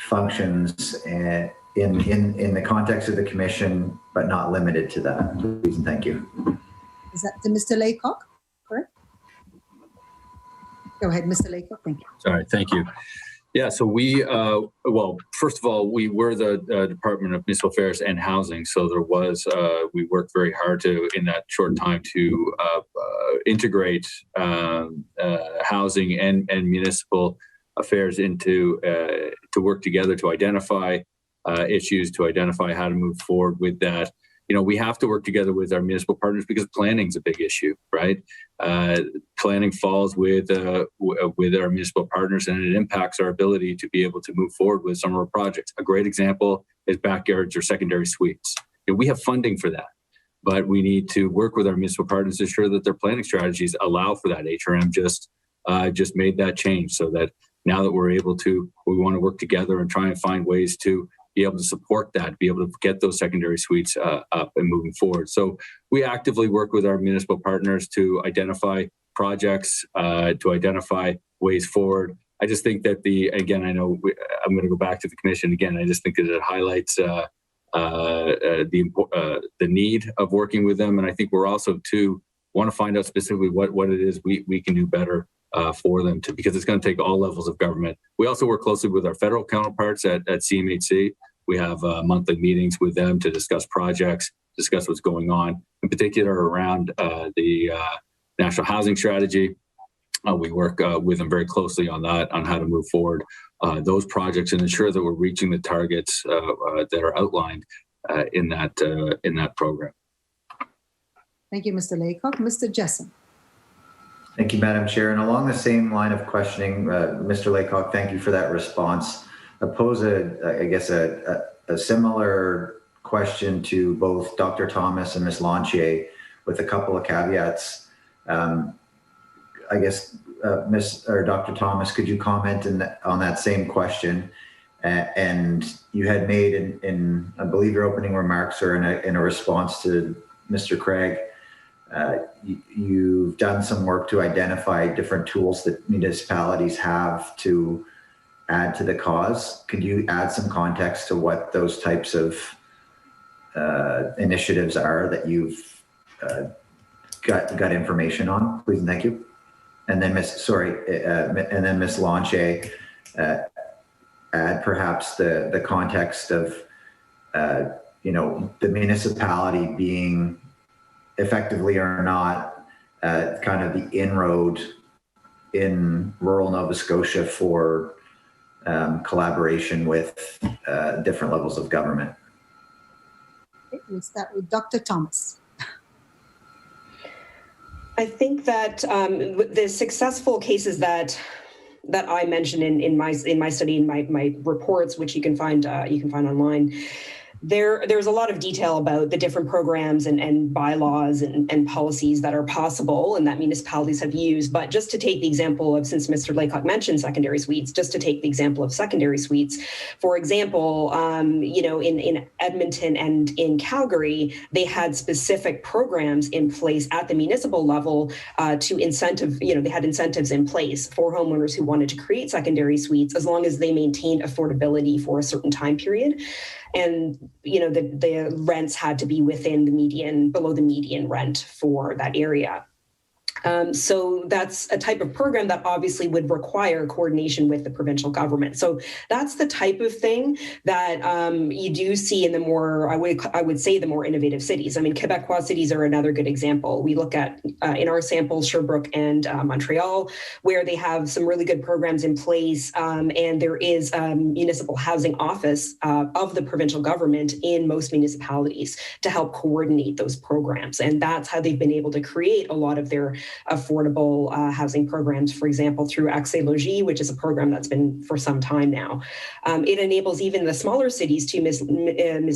functions in the context of the commission, but not limited to that. Please and thank you. Is that to Mr. Laycock? Correct? Go ahead, Mr. Laycock. Thank you. Sorry, thank you. Yeah, so we, first of all, we were the Department of Municipal Affairs and Housing. So there was, we worked very hard in that short time to integrate housing and municipal affairs into, to work together to identify issues, to identify how to move forward with that. We have to work together with our municipal partners because planning is a big issue, right? Planning falls with our municipal partners, and it impacts our ability to be able to move forward with some of our projects. A great example is backyards or secondary suites. We have funding for that, but we need to work with our municipal partners to ensure that their planning strategies allow for that. HRM just made that change so that now that we want to work together and try and find ways to be able to support that, be able to get those secondary suites up and moving forward. So we actively work with our municipal partners to identify projects, to identify ways forward. I just think that I'm going to go back to the commission again. I just think that it highlights the need of working with them. And I think we're also too want to find out specifically what it is we can do better for them because it's going to take all levels of government. We also work closely with our federal counterparts at CMHC. We have monthly meetings with them to discuss projects, discuss what's going on, in particular around the National Housing Strategy. We work with them very closely on that, on how to move forward those projects and ensure that we're reaching the targets that are outlined in that program. Thank you, Mr. Laycock. Mr. Jessen. Thank you, Madam Chair. And along the same line of questioning, Mr. Laycock, thank you for that response. I pose a similar question to both Dr. Thomas and Ms. Lanthier with a couple of caveats. Dr. Thomas, could you comment on that same question? And you had made in I believe your opening remarks or in a response to Mr. Craig, you've done some work to identify different tools that municipalities have to add to the cause. Could you add some context to what those types of initiatives are that you've got information on, please and thank you. And then Ms. Lanthier, add perhaps the context of the municipality being effectively or not kind of the inroad in rural Nova Scotia for collaboration with different levels of government. Okay, we'll start with Dr. Thomas. I think that the successful cases that I mentioned in my study, in my reports, which you can find online, there's a lot of detail about the different programs and bylaws and policies that are possible and that municipalities have used. But just to take the example of, since Mr. Laycock mentioned secondary suites, just to take the example of secondary suites, for example, in Edmonton and in Calgary, they had specific programs in place at the municipal level to incentive, they had incentives in place for homeowners who wanted to create secondary suites as long as they maintained affordability for a certain time period. And, the rents had to be below the median rent for that area. So that's a type of program that obviously would require coordination with the provincial government. So that's the type of thing that you do see in the more, I would say, the more innovative cities. I mean, Quebecois cities are another good example. We look at, in our samples, Sherbrooke and Montreal, where they have some really good programs in place. And there is a municipal housing office of the provincial government in most municipalities to help coordinate those programs. And that's how they've been able to create a lot of their affordable housing programs, for example, through Accès Logis, which is a program that's been for some time now. It enables even the smaller cities, to Ms.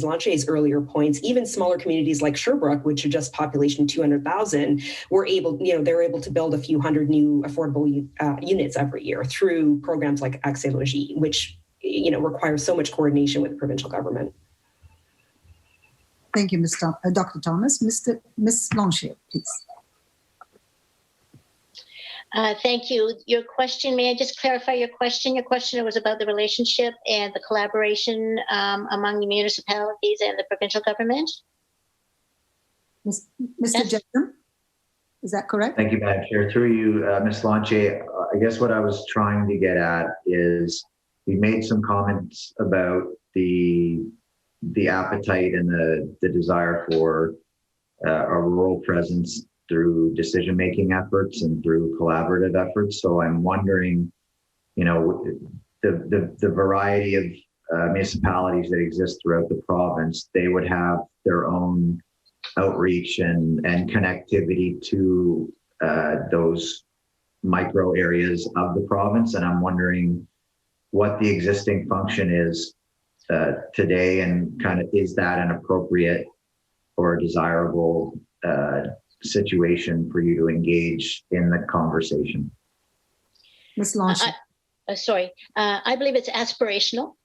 Lanthier's earlier points, even smaller communities like Sherbrooke, which are just population 200,000, they're able to build a few hundred new affordable units every year through programs like Accès Logis, which requires so much coordination with the provincial government. Thank you, Dr. Thomas. Ms. Lanthier, please. Thank you. Your question, may I just clarify your question? Your question was about the relationship and the collaboration among the municipalities and the provincial government? Mr. Jessen, is that correct? Thank you, Madam Chair. Through you, Ms. Lanthier, I guess what I was trying to get at is we made some comments about the appetite and the desire for a rural presence through decision-making efforts and through collaborative efforts. So I'm wondering, the variety of municipalities that exist throughout the province, they would have their own outreach and connectivity to those micro areas of the province. And I'm wondering what the existing function is today, and kind of, is that an appropriate or desirable situation for you to engage in the conversation? Ms. Lanthier. I believe it's aspirational.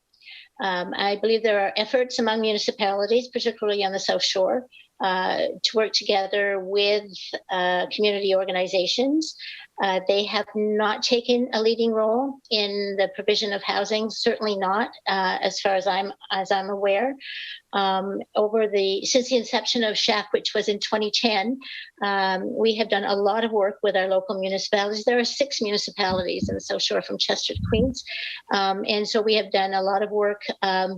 I believe there are efforts among municipalities, particularly on the South Shore, to work together with community organizations. They have not taken a leading role in the provision of housing, certainly not as far as I'm aware. Since the inception of SHAC, which was in 2010, we have done a lot of work with our local municipalities. There are 6 municipalities in the South Shore from Chester to Queens. And so we have done a lot of work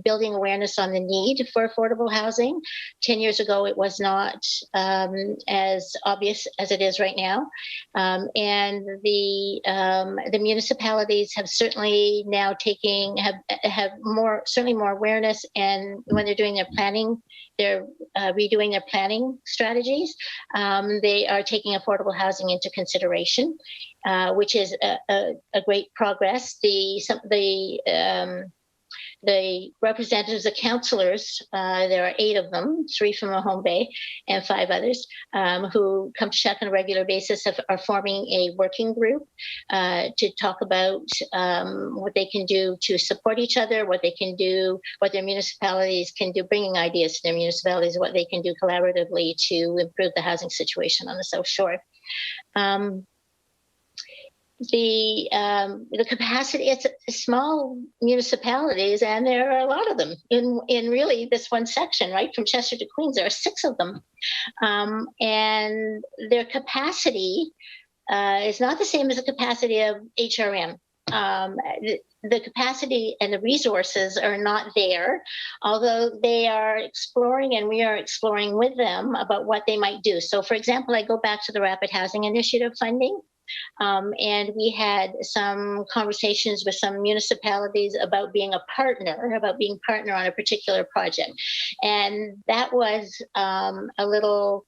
building awareness on the need for affordable housing. 10 years ago, it was not as obvious as it is right now. And the municipalities have certainly now have certainly more awareness, and when they're doing their planning, they're redoing their planning strategies. They are taking affordable housing into consideration, which is a great progress. The representatives, the councillors, there are 8 of them, 3 from Mahone Bay and 5 others, who come to SHAC on a regular basis, are forming a working group to talk about what they can do to support each other, what they can do, what their municipalities can do, bringing ideas to their municipalities, what they can do collaboratively to improve the housing situation on the South Shore. The capacity, it's small municipalities, and there are a lot of them in really this one section, right? From Chester to Queens, there are 6 of them. And their capacity is not the same as the capacity of HRM. The capacity and the resources are not there, although they are exploring, and we are exploring with them about what they might do. So, for example, I go back to the Rapid Housing Initiative funding. And we had some conversations with some municipalities about being partner on a particular project. And that was a little,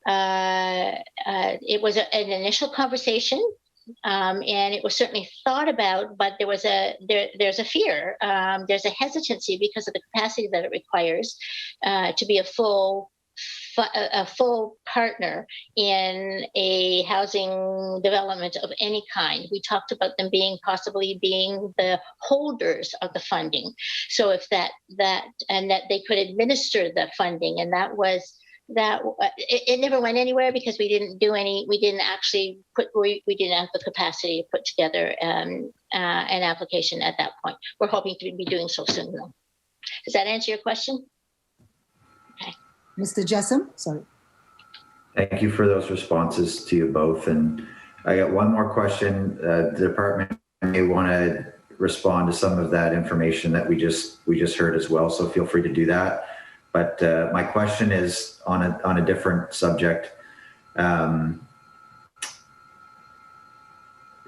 it was an initial conversation. And it was certainly thought about, but there's a fear, there's a hesitancy because of the capacity that it requires to be a full partner in a housing development of any kind. We talked about them possibly being the holders of the funding. So if that they could administer the funding, and it never went anywhere because we didn't have the capacity to put together an application at that point. We're hoping to be doing so soon though. Does that answer your question? Okay. Mr. Jessam, sorry. Thank you for those responses to you both. And I got one more question. The department may want to respond to some of that information that we just heard as well. So feel free to do that. But my question is on a different subject.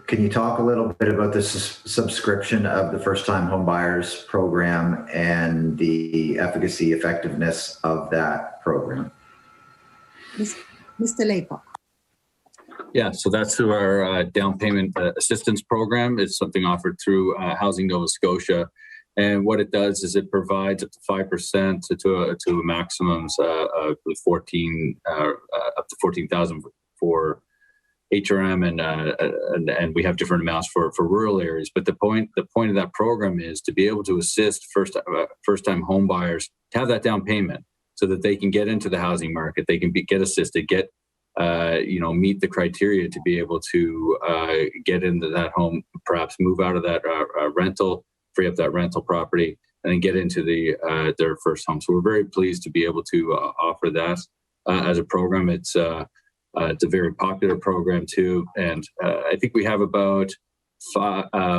Can you talk a little bit about the subscription of the first-time home buyers program and the efficacy, effectiveness of that program? Mr. Laycock. Yeah, so that's through our down payment assistance program. It's something offered through Housing Nova Scotia. And what it does is it provides up to 5% to a maximums of 14 up to 14,000 for HRM, and we have different amounts for rural areas. But the point of that program is to be able to assist first-time home buyers to have that down payment so that they can get into the housing market, they can get assisted, meet the criteria to be able to get into that home, perhaps move out of that rental, free up that rental property, and then get into their first home. So we're very pleased to be able to offer that as a program. It's a very popular program too, and I think we have about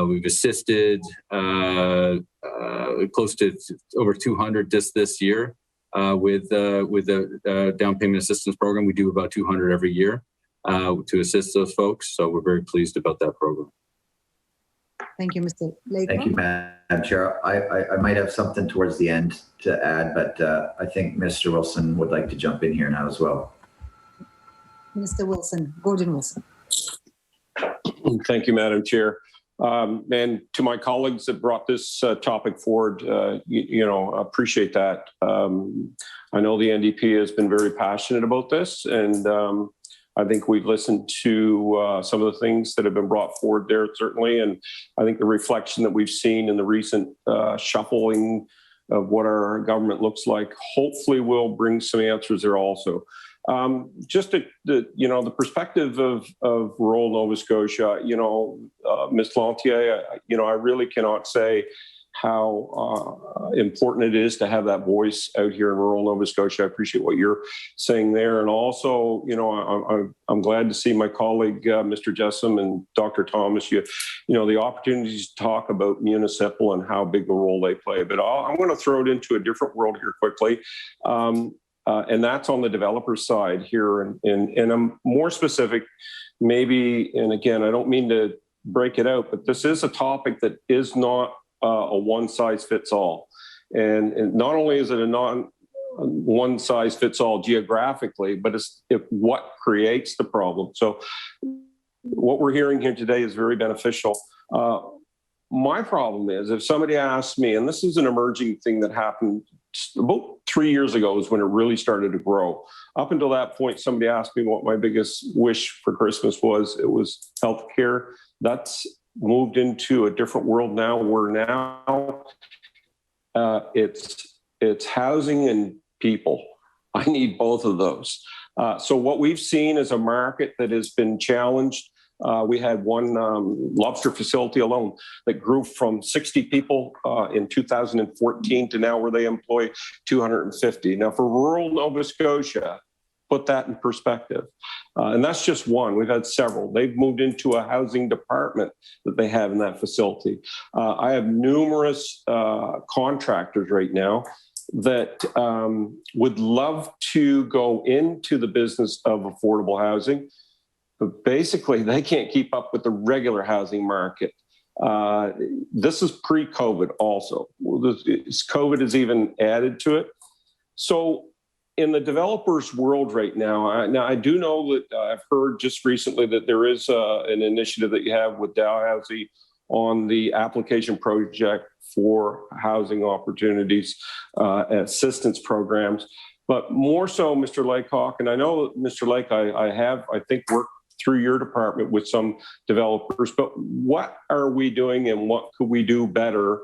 we've assisted close to over 200 this year with the down payment assistance program. We do about 200 every year to assist those folks. So we're very pleased about that program. Thank you, Mr. Laycock. Thank you, Madam Chair. I might have something towards the end to add, but I think Mr. Wilson would like to jump in here now as well. Mr. Wilson, Gordon Wilson. Thank you, Madam Chair. And to my colleagues that brought this topic forward, appreciate that. I know the NDP has been very passionate about this, and I think we've listened to some of the things that have been brought forward there, certainly. And I think the reflection that we've seen in the recent shuffling of what our government looks like, hopefully will bring some answers there also. Just the perspective of rural Nova Scotia, Ms. Lanthier, I really cannot say how important it is to have that voice out here in rural Nova Scotia. I appreciate what you're saying there. And also, I'm glad to see my colleague, Mr. Jessam and Dr. Thomas, the opportunities to talk about Municipal and how big a role they play. But I'm going to throw it into a different world here quickly. And that's on the developer side here. And I'm more specific, maybe, and again, I don't mean to break it out, but this is a topic that is not a one-size-fits-all. And not only is it a one-size-fits-all geographically, but it's what creates the problem. So what we're hearing here today is very beneficial. My problem is if somebody asks me, and this is an emerging thing that happened about 3 years ago is when it really started to grow. Up until that point, somebody asked me what my biggest wish for Christmas was. It was healthcare. That's moved into a different world now, where now it's housing and people. I need both of those. So what we've seen is a market that has been challenged. We had one lobster facility alone that grew from 60 people in 2014 to now where they employ 250. Now for rural Nova Scotia, put that in perspective. And that's just one. We've had several. They've moved into a housing department that they have in that facility. I have numerous contractors right now that would love to go into the business of affordable housing, but basically they can't keep up with the regular housing market. This is pre-COVID also. COVID has even added to it. So in the developers world right now, I do know that I've heard just recently that there is an initiative that you have with Dalhousie on the application project for housing opportunities, assistance programs, but more so, Mr. Laycock, and I know, Mr. Lake, I think, worked through your department with some developers, but what are we doing and what could we do better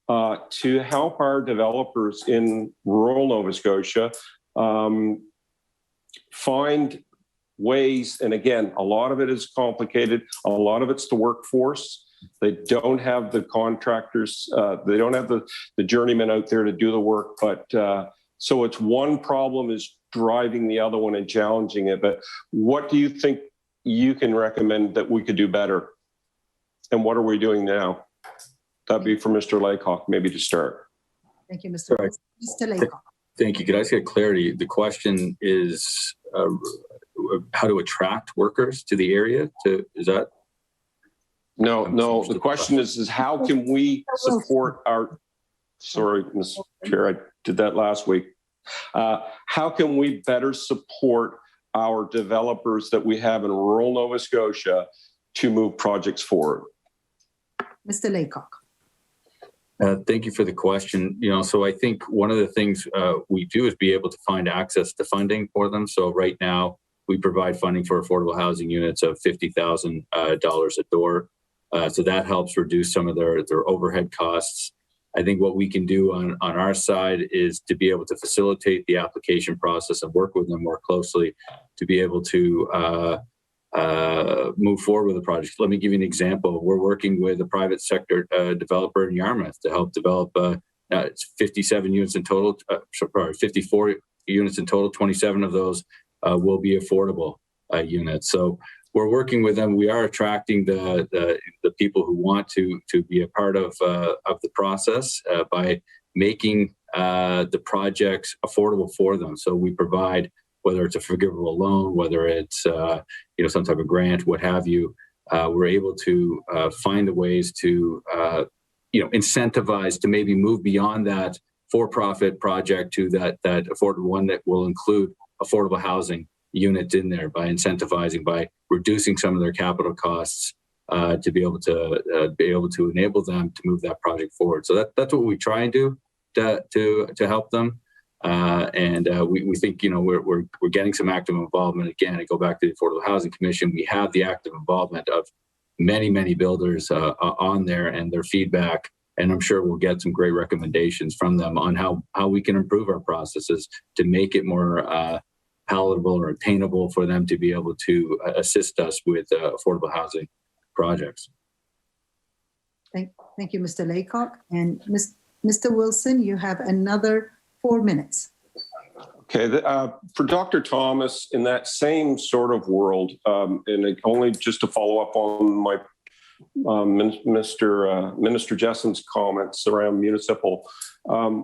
to help our developers in rural Nova Scotia find ways? And again, a lot of it is complicated. A lot of it's the workforce. They don't have the contractors. They don't have the journeymen out there to do the work. But so it's one problem is driving the other one and challenging it. But what do you think you can recommend that we could do better? And what are we doing now? That'd be for Mr. Laycock, maybe to start. Thank you, Mr. Laycock. Thank you. Could I just get clarity? The question is how to attract workers to the area? Is that? No. The question is how can we support our? Sorry, Ms. Chair, I did that last week. How can we better support our developers that we have in rural Nova Scotia to move projects forward? Mr. Laycock. Thank you for the question. So I think one of the things we do is be able to find access to funding for them. So right now we provide funding for affordable housing units of $50,000 a door. So that helps reduce some of their overhead costs. I think what we can do on our side is to be able to facilitate the application process and work with them more closely to be able to move forward with the project. Let me give you an example. We're working with a private sector developer in Yarmouth to help develop it's 57 units in total, 54 units in total. 27 of those will be affordable units. So we're working with them. We are attracting the people who want to be a part of the process by making the projects affordable for them. So we provide, whether it's a forgivable loan, whether it's some type of grant, what have you, we're able to find the ways to incentivize to maybe move beyond that for-profit project to that affordable one that will include affordable housing units in there by incentivizing, by reducing some of their capital costs to be able to enable them to move that project forward. So that's what we try and do to help them. We think, we're getting some active involvement. Again, I go back to the Affordable Housing Commission. We have the active involvement of many, many builders on there and their feedback. And I'm sure we'll get some great recommendations from them on how we can improve our processes to make it more palatable or attainable for them to be able to assist us with affordable housing projects. Thank you, Mr. Laycock. And Mr. Wilson, you have another 4 minutes. Okay, for Dr. Thomas, in that same sort of world, and only just to follow up on my Minister Jesson's comments around municipal.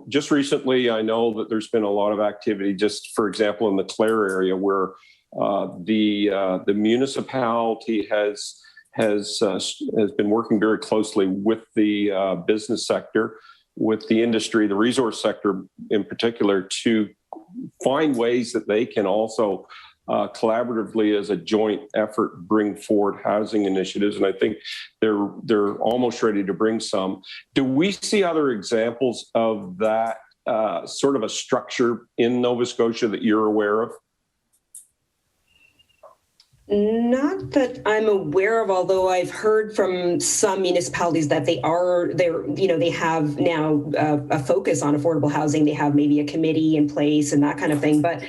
Just recently, I know that there's been a lot of activity, just for example, in the Clare area, where the municipality has been working very closely with the business sector, with the industry, the resource sector in particular, to find ways that they can also collaboratively as a joint effort bring forward housing initiatives. And I think they're almost ready to bring some. Do we see other examples of that sort of a structure in Nova Scotia that you're aware of? Not that I'm aware of, although I've heard from some municipalities that they have now a focus on affordable housing. They have maybe a committee in place and that kind of thing. But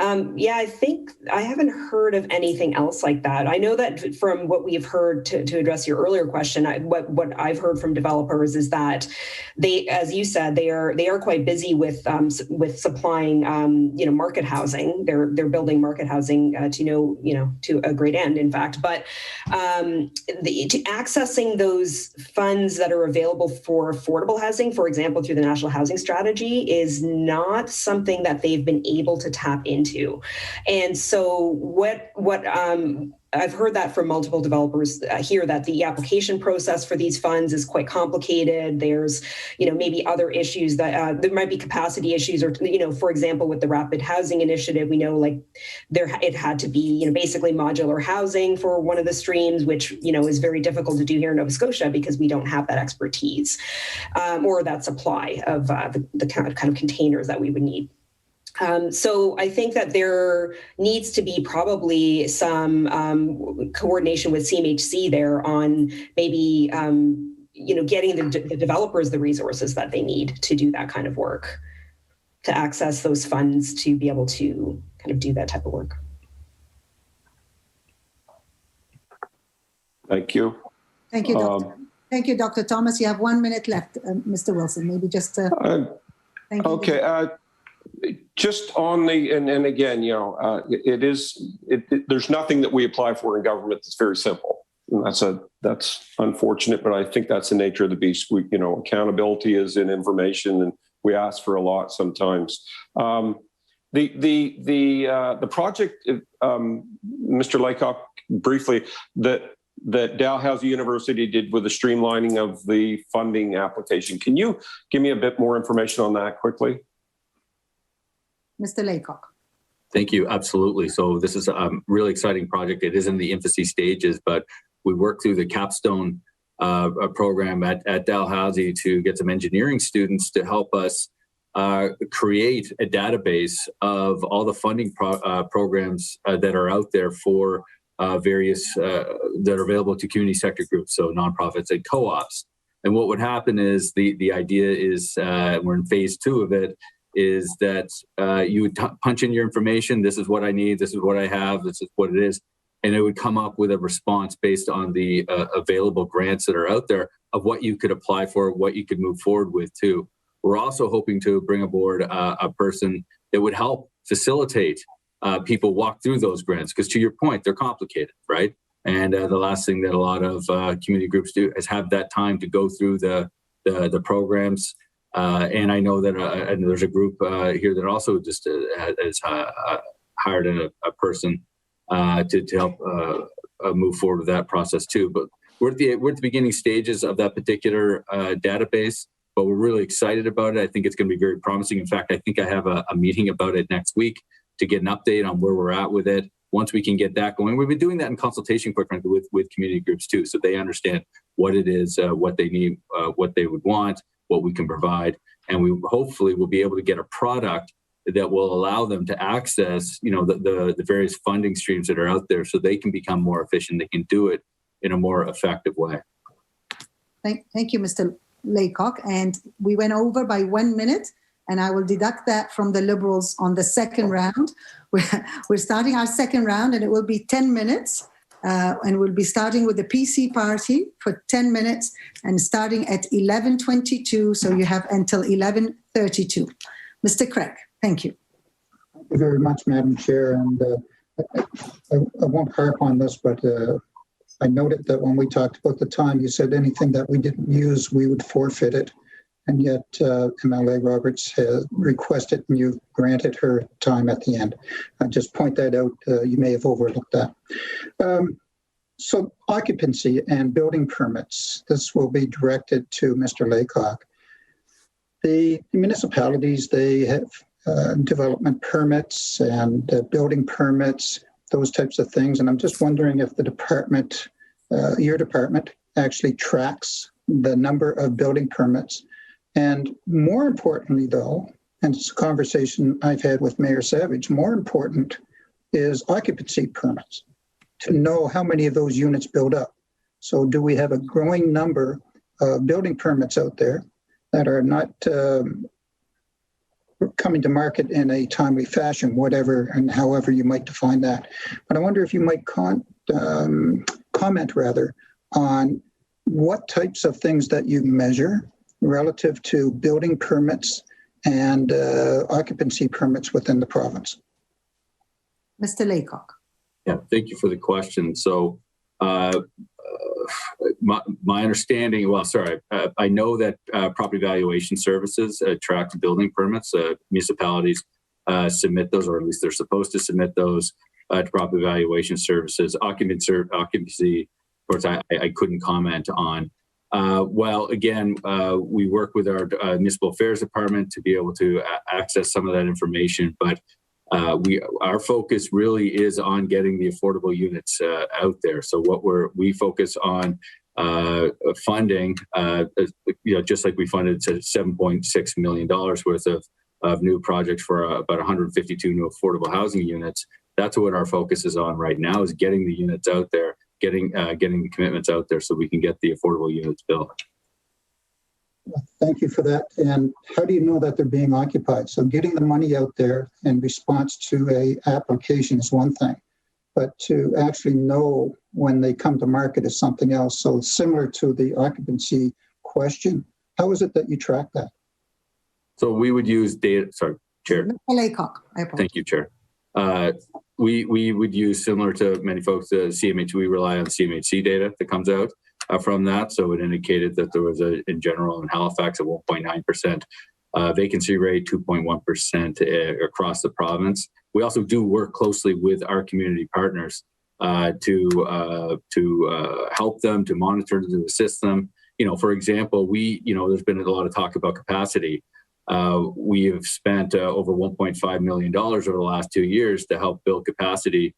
I think I haven't heard of anything else like that. I know that from what we've heard, to address your earlier question, what I've heard from developers is that they, as you said, they are quite busy with supplying market housing. They're building market housing to a great end, in fact. But to accessing those funds that are available for affordable housing, for example, through the National Housing Strategy, is not something that they've been able to tap into. And so what I've heard that from multiple developers here, that the application process for these funds is quite complicated. There's, maybe other issues that there might be capacity issues, or, for example, with the Rapid Housing Initiative, we know it had to be, basically modular housing for one of the streams, which, is very difficult to do here in Nova Scotia because we don't have that expertise or that supply of the kind of containers that we would need. So I think that there needs to be probably some coordination with CMHC there on maybe, getting the developers the resources that they need to do that kind of work, to access those funds to be able to kind of do that type of work. Thank you. Thank you, Doctor. Thank you, Dr. Thomas. You have 1 minute left, Mr. Wilson. Maybe just thank you. Okay. Just on the, and again, there's nothing that we apply for in government that's very simple. And that's unfortunate, but I think that's the nature of the beast. Accountability is in information, and we ask for a lot sometimes. The project, Mr. Laycock, briefly, that Dalhousie University did with the streamlining of the funding application. Can you give me a bit more information on that quickly? Mr. Laycock. Thank you. Absolutely. So this is a really exciting project. It is in the infancy stages, but we worked through the capstone program at Dalhousie to get some engineering students to help us create a database of all the funding programs that are out there for various that are available to community sector groups, so nonprofits and co-ops. And what would happen is the idea is we're in phase 2 of it, is that you would punch in your information. This is what I need. This is what I have. This is what it is. And it would come up with a response based on the available grants that are out there of what you could apply for, what you could move forward with too. We're also hoping to bring aboard a person that would help facilitate people walk through those grants. Because to your point, they're complicated, right? And the last thing that a lot of community groups do is have that time to go through the programs. And I know that and there's a group here that also just has hired a person to help move forward with that process too. But we're at the beginning stages of that particular database, but we're really excited about it. I think it's going to be very promising. In fact, I think I have a meeting about it next week to get an update on where we're at with it. Once we can get that going, we've been doing that in consultation, quite frankly, with community groups too, so they understand what it is, what they need, what they would want. what we can provide. And we hopefully will be able to get a product that will allow them to access, the various funding streams that are out there so they can become more efficient. They can do it in a more effective way. Thank you, Mr. Laycock. And we went over by 1 minute, and I will deduct that from the Liberals on the second round. We're starting our second round, and it will be 10 minutes. And we'll be starting with the PC party for 10 minutes and starting at 11:22. So you have until 11:32. Mr. Craig, thank you. Thank you very much, Madam Chair. And I won't harp on this, but I noted that when we talked about the time, you said anything that we didn't use, we would forfeit it. And yet MLA Roberts has requested and you granted her time at the end. I just point that out. You may have overlooked that. So occupancy and building permits, this will be directed to Mr. Laycock. The municipalities, they have development permits and building permits, those types of things. And I'm just wondering if the department, your department, actually tracks the number of building permits. And more importantly, though, and it's a conversation I've had with Mayor Savage, more important is occupancy permits, to know how many of those units build up. So do we have a growing number of building permits out there that are not coming to market in a timely fashion, whatever and however you might define that? But I wonder if you might comment rather on what types of things that you measure relative to building permits and occupancy permits within the province. Mr. Laycock. Yeah, thank you for the question. So my understanding, I know that property valuation services track building permits. Municipalities submit those, or at least they're supposed to submit those to property valuation services. Occupancy, of course, I couldn't comment on. We work with our municipal affairs department to be able to access some of that information, but our focus really is on getting the affordable units out there. So what we focus on funding, just like we funded $7.6 million worth of new projects for about 152 new affordable housing units. That's what our focus is on right now, is getting the units out there, getting the commitments out there so we can get the affordable units built. Thank you for that. And how do you know that they're being occupied? So getting the money out there in response to a application is one thing, but to actually know when they come to market is something else. So similar to the occupancy question, how is it that you track that? So we would use data, sorry, Chair. Mr. Laycock, I apologize. Thank you, Chair. We would use, similar to many folks, CMH, we rely on CMHC data that comes out from that. So it indicated that there was in general in Halifax, a 1.9% vacancy rate, 2.1% across the province. We also do work closely with our community partners to help them, to monitor, to assist them. For example, there's been a lot of talk about capacity. We have spent over $1.5 million over the last 2 years to help build capacity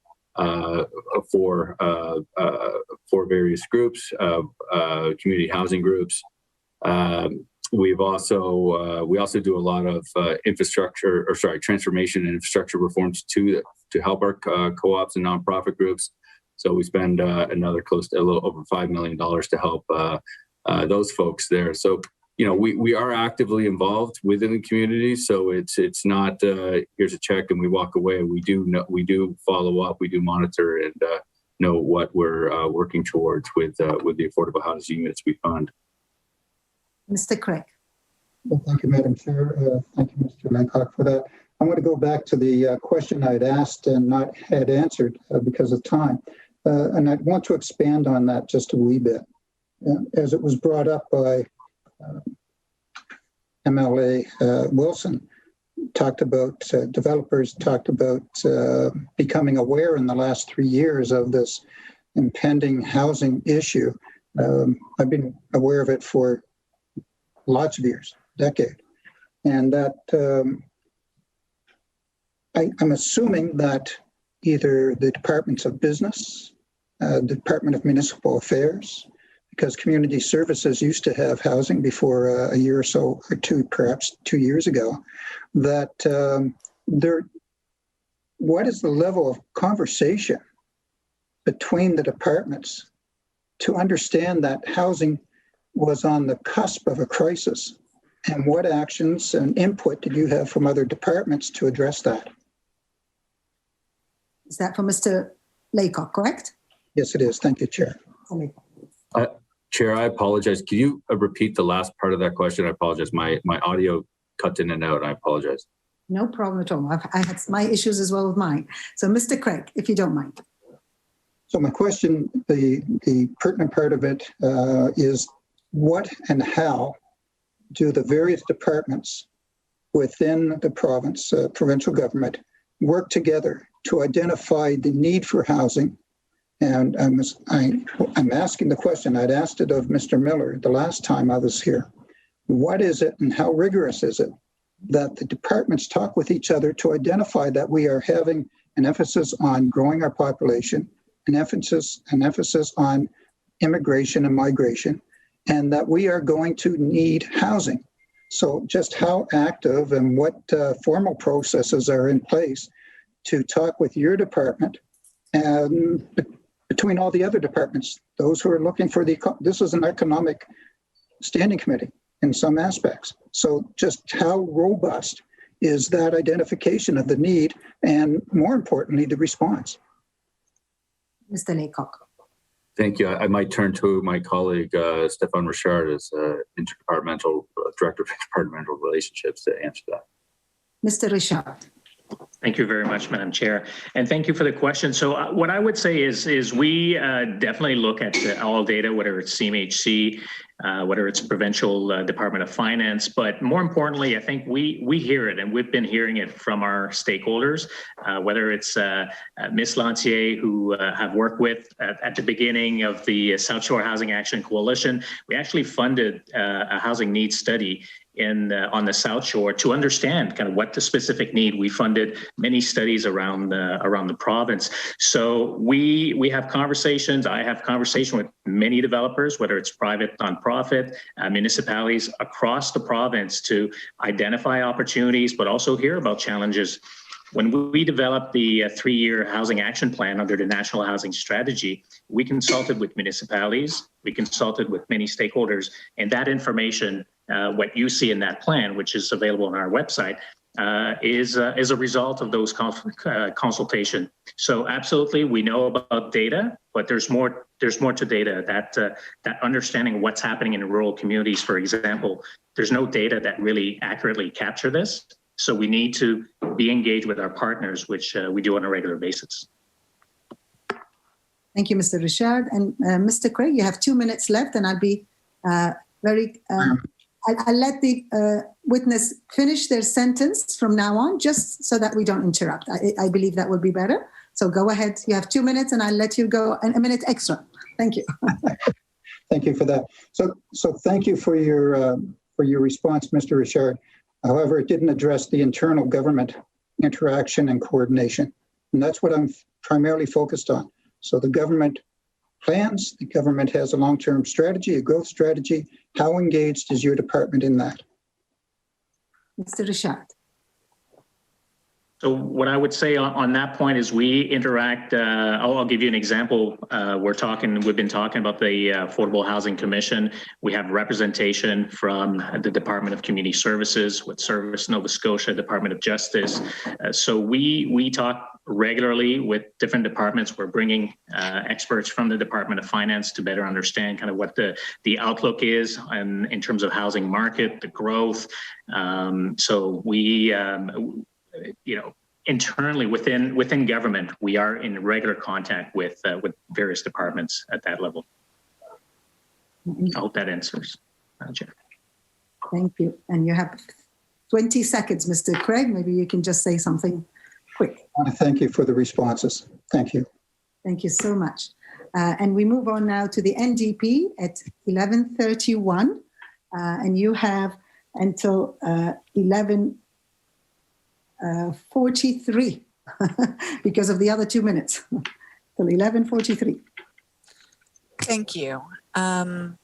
for various groups, community housing groups. We also do a lot of transformation and infrastructure reforms to help our co-ops and nonprofit groups. So we spend another close to a little over $5 million to help those folks there. So we are actively involved within the community. So it's not here's a check and we walk away. We do follow up. We do monitor and know what we're working towards with the affordable housing units we fund. Mr. Craig. Well, thank you, Madam Chair. Thank you, Mr. Laycock, for that. I'm going to go back to the question I'd asked and not had answered because of time. And I want to expand on that just a wee bit. As it was brought up by MLA Wilson, talked about developers, talked about becoming aware in the last 3 years of this impending housing issue. I've been aware of it for lots of years, decade. And that I'm assuming that either the Departments of Business, the Department of Municipal Affairs, because community services used to have housing before a year or so, or two, perhaps 2 years ago, that what is the level of conversation between the departments to understand that housing was on the cusp of a crisis? And what actions and input did you have from other departments to address that? Is that for Mr. Laycock, correct? Yes, it is. Thank you, Chair. Chair, I apologize. Can you repeat the last part of that question? I apologize. My audio cut in and out. I apologize. No problem at all. I had my issues as well with mine. So Mr. Craig, if you don't mind. So my question, the pertinent part of it is what and how do the various departments within the province, provincial government, work together to identify the need for housing? And I'm asking the question, I'd asked it of Mr. Miller the last time I was here. What is it and how rigorous is it that the departments talk with each other to identify that we are having an emphasis on growing our population, an emphasis on immigration and migration, and that we are going to need housing? So just how active and what formal processes are in place to talk with your department and between all the other departments, those who are looking for this is an economic standing committee in some aspects. So just how robust is that identification of the need and, more importantly, the response? Mr. Laycock. Thank you. I might turn to my colleague, Stephan Richard, as Interdepartmental Director of Interdepartmental Relationships to answer that. Mr. Richard. Thank you very much, Madam Chair. And thank you for the question. So what I would say is we definitely look at all data, whether it's CMHC, whether it's Provincial Department of Finance, but more importantly, I think we hear it, and we've been hearing it from our stakeholders, whether it's Ms. Lanthier, who have worked with at the beginning of the South Shore Housing Action Coalition. We actually funded a housing needs study on the South Shore to understand kind of what the specific need. We funded many studies around the province. So we have conversations. I have conversation with many developers, whether it's private, nonprofit, municipalities across the province to identify opportunities, but also hear about challenges. When we developed the 3-year housing action plan under the National Housing Strategy, we consulted with municipalities, we consulted with many stakeholders, and that information, what you see in that plan, which is available on our website, is a result of those consultation. So absolutely, we know about data, but there's more to data. That understanding what's happening in rural communities, for example, there's no data that really accurately capture this. So we need to be engaged with our partners, which we do on a regular basis. Thank you, Mr. Richard. And Mr. Craig, you have 2 minutes left, and I'll be I'll let the witness finish their sentence from now on, just so that we don't interrupt. I believe that would be better. So go ahead. You have 2 minutes, and I'll let you go a minute extra. Thank you. Thank you for that. So thank you for your response, Mr. Richard. However, it didn't address the internal government interaction and coordination. And that's what I'm primarily focused on. So the government plans, the government has a long-term strategy, a growth strategy. How engaged is your department in that? Mr. Richard. So what I would say on that point is we interact. I'll give you an example. We've been talking about the Affordable Housing Commission. We have representation from the Department of Community Services with Service Nova Scotia, Department of Justice. So we talk regularly with different departments. We're bringing experts from the Department of Finance to better understand kind of what the outlook is in terms of housing market, the growth. So we internally within government, we are in regular contact with various departments at that level. I hope that answers. Thank you. And you have 20 seconds, Mr. Craig. Maybe you can just say something quick. I want to thank you for the responses. Thank you. Thank you so much. And we move on now to the NDP at 11:31. And you have until 11:43 because of the other 2 minutes. Till 11:43. Thank you. I'll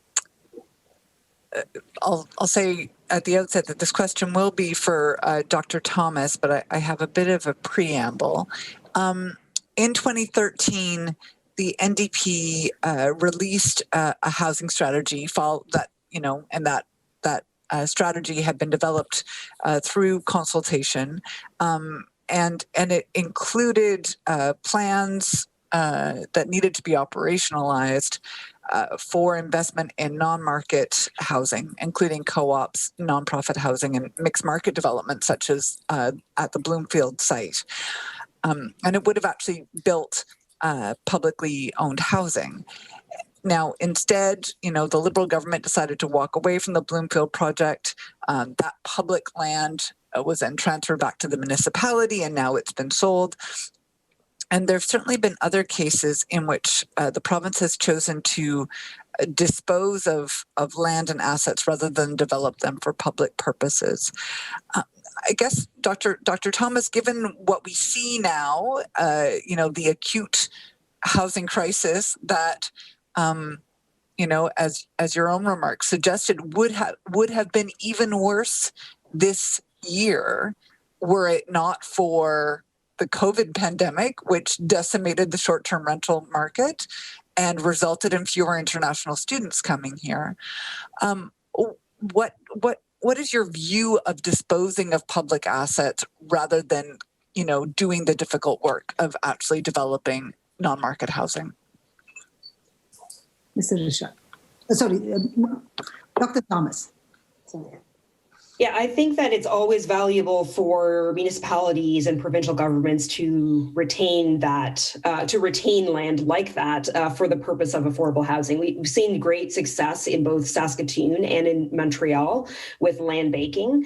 say at the outset that this question will be for Dr. Thomas, but I have a bit of a preamble. In 2013, the NDP released a housing strategy that strategy had been developed through consultation, and it included plans that needed to be operationalized for investment in non-market housing, including co-ops, nonprofit housing, and mixed market development, such as at the Bloomfield site. And it would have actually built publicly owned housing. Now, instead, the Liberal government decided to walk away from the Bloomfield project. That public land was then transferred back to the municipality, and now it's been sold. And there have certainly been other cases in which the province has chosen to dispose of land and assets rather than develop them for public purposes. I guess, Dr. Thomas, given what we see now, the acute housing crisis that, as your own remarks suggested, would have been even worse this year were it not for the COVID pandemic, which decimated the short-term rental market and resulted in fewer international students coming here. What is your view of disposing of public assets rather than, doing the difficult work of actually developing non-market housing? Mr. Rishad. Sorry, Dr. Thomas. Sorry. Yeah, I think that it's always valuable for municipalities and provincial governments to retain land like that for the purpose of affordable housing. We've seen great success in both Saskatoon and in Montreal with land banking.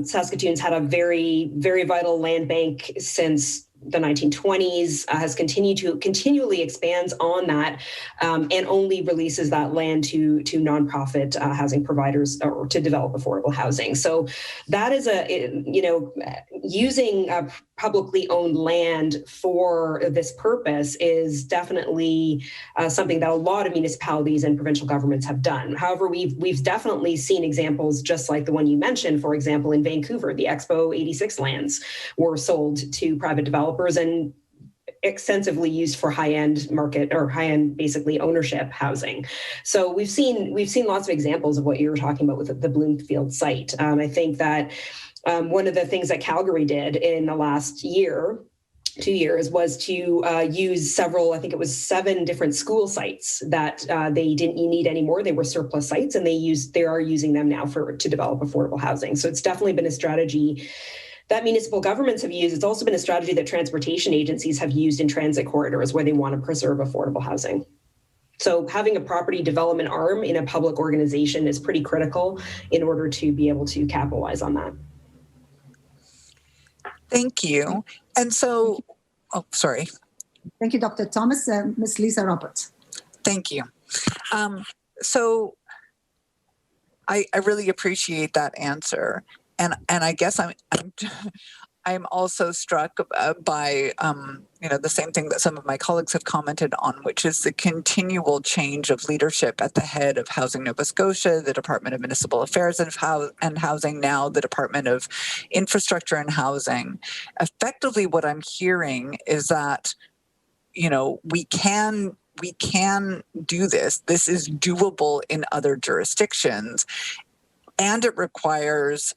Saskatoon's had a very, very vital land bank since the 1920s, has continually expands on that, and only releases that land to nonprofit housing providers or to develop affordable housing. So that is using publicly owned land for this purpose is definitely something that a lot of municipalities and provincial governments have done. However, we've definitely seen examples just like the one you mentioned. For example, in Vancouver, the Expo 86 lands were sold to private developers and extensively used for high-end market or high-end basically ownership housing. So we've seen lots of examples of what you were talking about with the Bloomfield site. I think that one of the things that Calgary did in the last 2 years was to use several, I think it was 7 different school sites that they didn't need anymore. They were surplus sites, and they are using them now to develop affordable housing. So it's definitely been a strategy that municipal governments have used. It's also been a strategy that transportation agencies have used in transit corridors where they want to preserve affordable housing. So having a property development arm in a public organization is pretty critical in order to be able to capitalize on that. Thank you. And so, sorry. Thank you, Dr. Thomas. Ms. Lisa Roberts. Thank you. So I really appreciate that answer. And I guess I'm also struck by the same thing that some of my colleagues have commented on, which is the continual change of leadership at the head of Housing Nova Scotia, the Department of Municipal Affairs and Housing, now the Department of Infrastructure and Housing. Effectively, what I'm hearing is that we can do this. This is doable in other jurisdictions. And it requires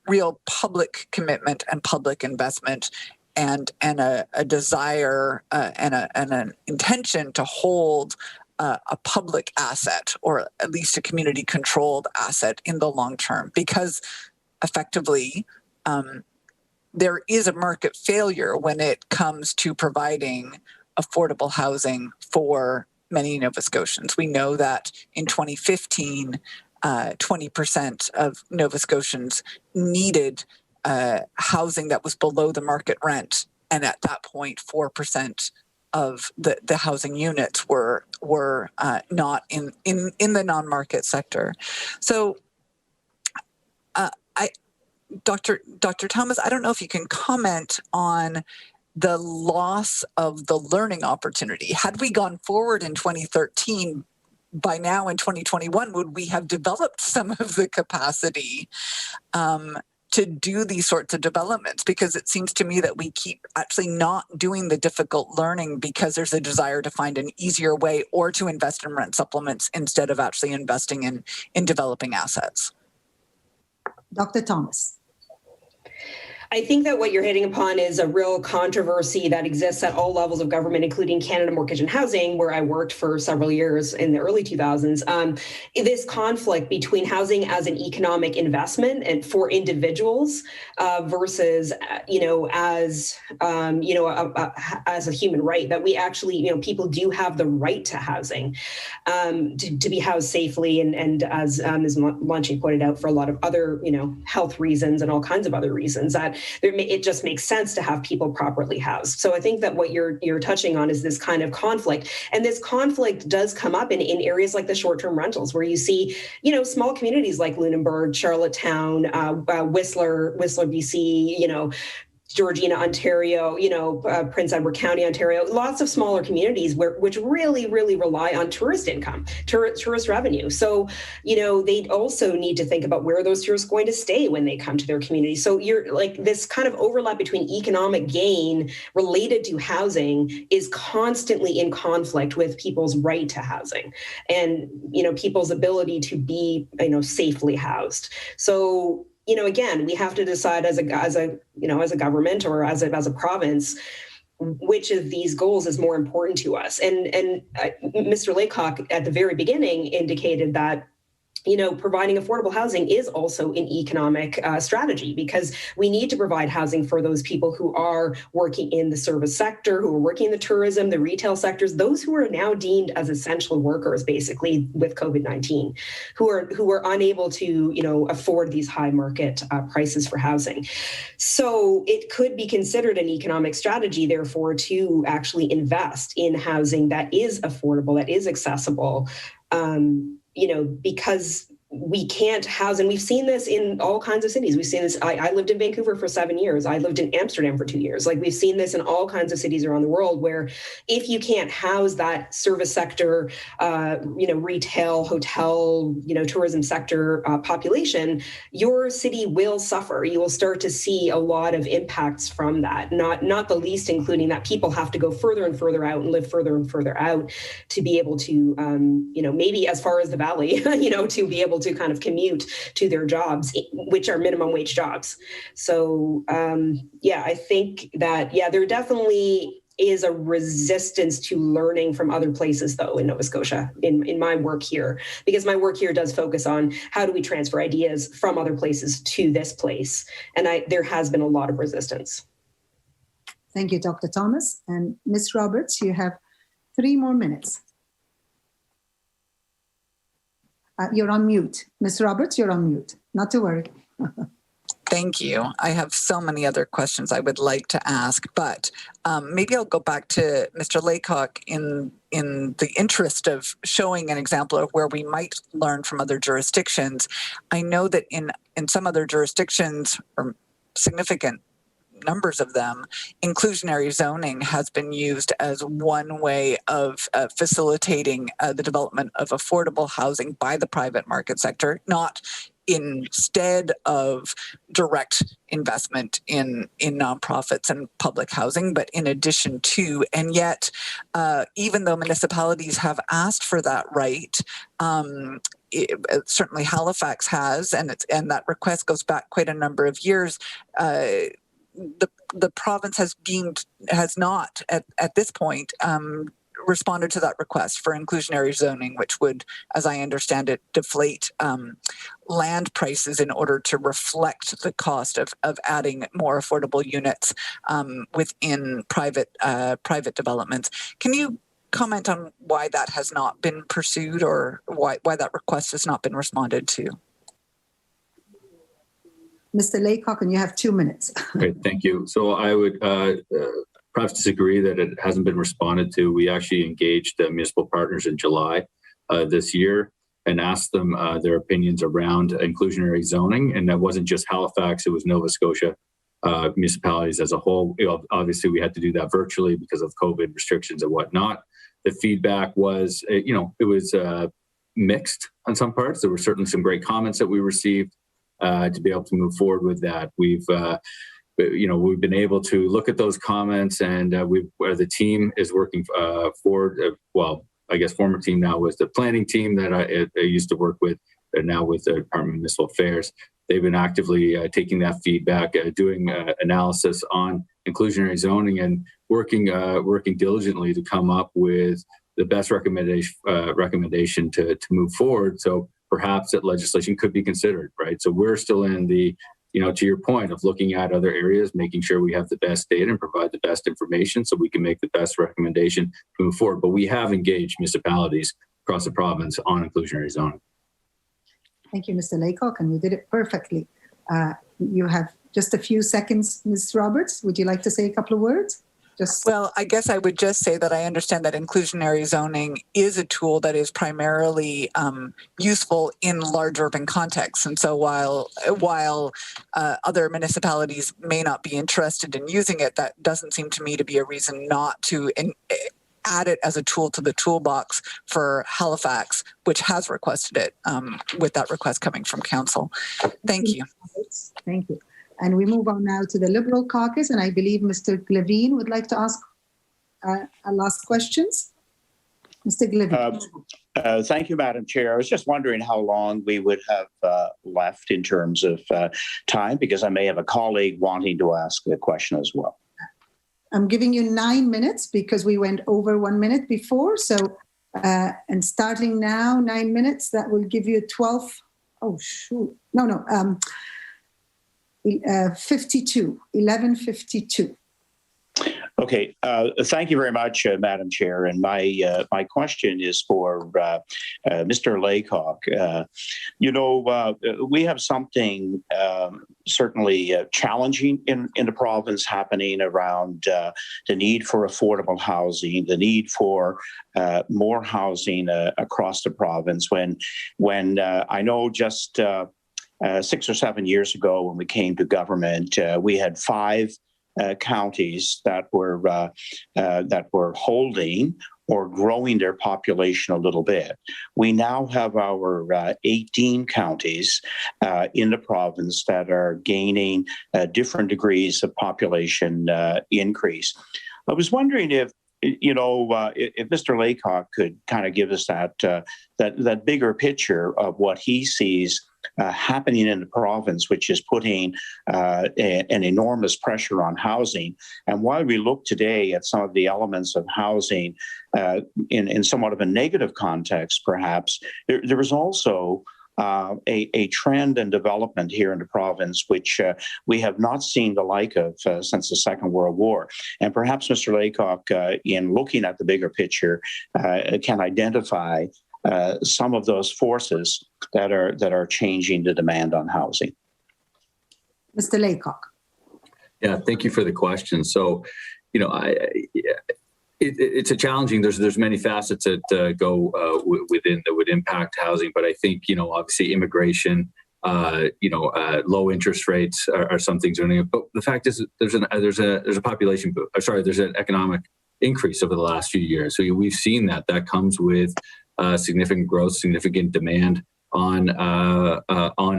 real public commitment and public investment and a desire and an intention to hold a public asset, or at least a community-controlled asset, in the long term. Because effectively, there is a market failure when it comes to providing affordable housing for many Nova Scotians. We know that in 2015, 20% of Nova Scotians needed housing that was below the market rent. And at that point, 4% of the housing units were not in the non-market sector. So Dr. Thomas, I don't know if you can comment on the loss of the learning opportunity. Had we gone forward in 2013, by now in 2021, would we have developed some of the capacity to do these sorts of developments? Because it seems to me that we keep actually not doing the difficult learning because there's a desire to find an easier way or to invest in rent supplements instead of actually investing in developing assets. Dr. Thomas. I think that what you're hitting upon is a real controversy that exists at all levels of government, including Canada Mortgage and Housing, where I worked for several years in the early 2000s. This conflict between housing as an economic investment and for individuals versus, as a human right, that we actually, people do have the right to housing, to be housed safely, and as Ms. Lanthier pointed out, for a lot of other, health reasons and all kinds of other reasons, that it just makes sense to have people properly housed. So I think that what you're touching on is this kind of conflict. And this conflict does come up in areas like the short-term rentals, where you see, small communities like Lunenburg, Charlottetown, Whistler, BC, Georgina, Ontario, Prince Edward County, Ontario, lots of smaller communities which really, really rely on tourist income, tourist revenue. So, they also need to think about where those tourists are going to stay when they come to their community. So you're like, this kind of overlap between economic gain related to housing is constantly in conflict with people's right to housing and, people's ability to be, safely housed. So, again, we have to decide as a government or as a province, which of these goals is more important to us. And Mr. Laycock at the very beginning indicated that, providing affordable housing is also an economic strategy, because we need to provide housing for those people who are working in the service sector, who are working in the tourism, the retail sectors, those who are now deemed as essential workers, basically with COVID-19, who are unable to, afford these high market prices for housing. So it could be considered an economic strategy, therefore, to actually invest in housing that is affordable, that is accessible, because we can't house, and we've seen this in all kinds of cities. We've seen this. I lived in Vancouver for 7 years. I lived in Amsterdam for 2 years. Like, we've seen this in all kinds of cities around the world, where if you can't house that service sector, retail, hotel, tourism sector population, your city will suffer. You will start to see a lot of impacts from that. Not the least, including that people have to go further and further out and live further and further out to be able to, maybe as far as the valley, to be able to kind of commute to their jobs, which are minimum wage jobs. So, I think that, there definitely is a resistance to learning from other places, though, in Nova Scotia, in my work here, because my work here does focus on how do we transfer ideas from other places to this place. And there has been a lot of resistance. Thank you, Dr. Thomas. And Ms. Roberts, you have 3 more minutes. You're on mute. Ms. Roberts, you're on mute. Not to worry. Thank you. I have so many other questions I would like to ask, but maybe I'll go back to Mr. Laycock in the interest of showing an example of where we might learn from other jurisdictions. I know that in some other jurisdictions, or significant numbers of them, inclusionary zoning has been used as one way of facilitating the development of affordable housing by the private market sector, not instead of direct investment in nonprofits and public housing, but in addition to. And yet, even though municipalities have asked for that right, certainly Halifax has, and that request goes back quite a number of years. The province has not at this point responded to that request for inclusionary zoning, which would, as I understand it, deflate land prices in order to reflect the cost of adding more affordable units within private developments. Can you comment on why that has not been pursued, or why that request has not been responded to? Mr. Laycock, and you have 2 minutes. Great, thank you. So I would perhaps disagree that it hasn't been responded to. We actually engaged municipal partners in July this year and asked them their opinions around inclusionary zoning. And that wasn't just Halifax, it was Nova Scotia municipalities as a whole. Obviously, we had to do that virtually because of COVID restrictions and whatnot. The feedback was, it was mixed on some parts. There were certainly some great comments that we received to be able to move forward with that. We've been able to look at those comments, and the team is working forward. I guess former team now was the planning team that I used to work with, and now with the Department of Municipal Affairs. They've been actively taking that feedback, doing analysis on inclusionary zoning, and working diligently to come up with the best recommendation to move forward. So perhaps that legislation could be considered, right? So we're still in the, to your point of looking at other areas, making sure we have the best data and provide the best information so we can make the best recommendation to move forward. But we have engaged municipalities across the province on inclusionary zoning. Thank you, Mr. Laycock, and you did it perfectly. You have just a few seconds, Ms. Roberts. Would you like to say a couple of words? Well, I guess I would just say that I understand that inclusionary zoning is a tool that is primarily useful in large urban contexts. And so while other municipalities may not be interested in using it, that doesn't seem to me to be a reason not to add it as a tool to the toolbox for Halifax, which has requested it, with that request coming from council. Thank you. Thank you. And we move on now to the Liberal Caucus, and I believe Mr. Levine would like to ask last questions. Mr. Levine. Thank you, Madam Chair. I was just wondering how long we would have left in terms of time, because I may have a colleague wanting to ask a question as well. I'm giving you 9 minutes because we went over 1 minute before. So, and starting now, 9 minutes, that will give you 12. Oh, shoot. No. 11:52. Okay, thank you very much, Madam Chair. And my question is for Mr. Laycock. We have something certainly challenging in the province happening around the need for affordable housing, the need for more housing across the province. When I know just 6 or 7 years ago, when we came to government, we had 5 counties that were holding or growing their population a little bit. We now have our 18 counties in the province that are gaining different degrees of population increase. I was wondering if Mr. Laycock could kind of give us that bigger picture of what he sees happening in the province, which is putting an enormous pressure on housing. And while we look today at some of the elements of housing in somewhat of a negative context, perhaps, there is also a trend and development here in the province, which we have not seen the like of since the Second World War. And perhaps Mr. Laycock, in looking at the bigger picture, can identify some of those forces that are changing the demand on housing. Mr. Laycock. Yeah, thank you for the question. So, it's a challenging. There's many facets that go within that would impact housing, but I think obviously immigration, low interest rates are some things. But the fact is, there's a population. There's an economic increase over the last few years. So we've seen that comes with significant growth, significant demand on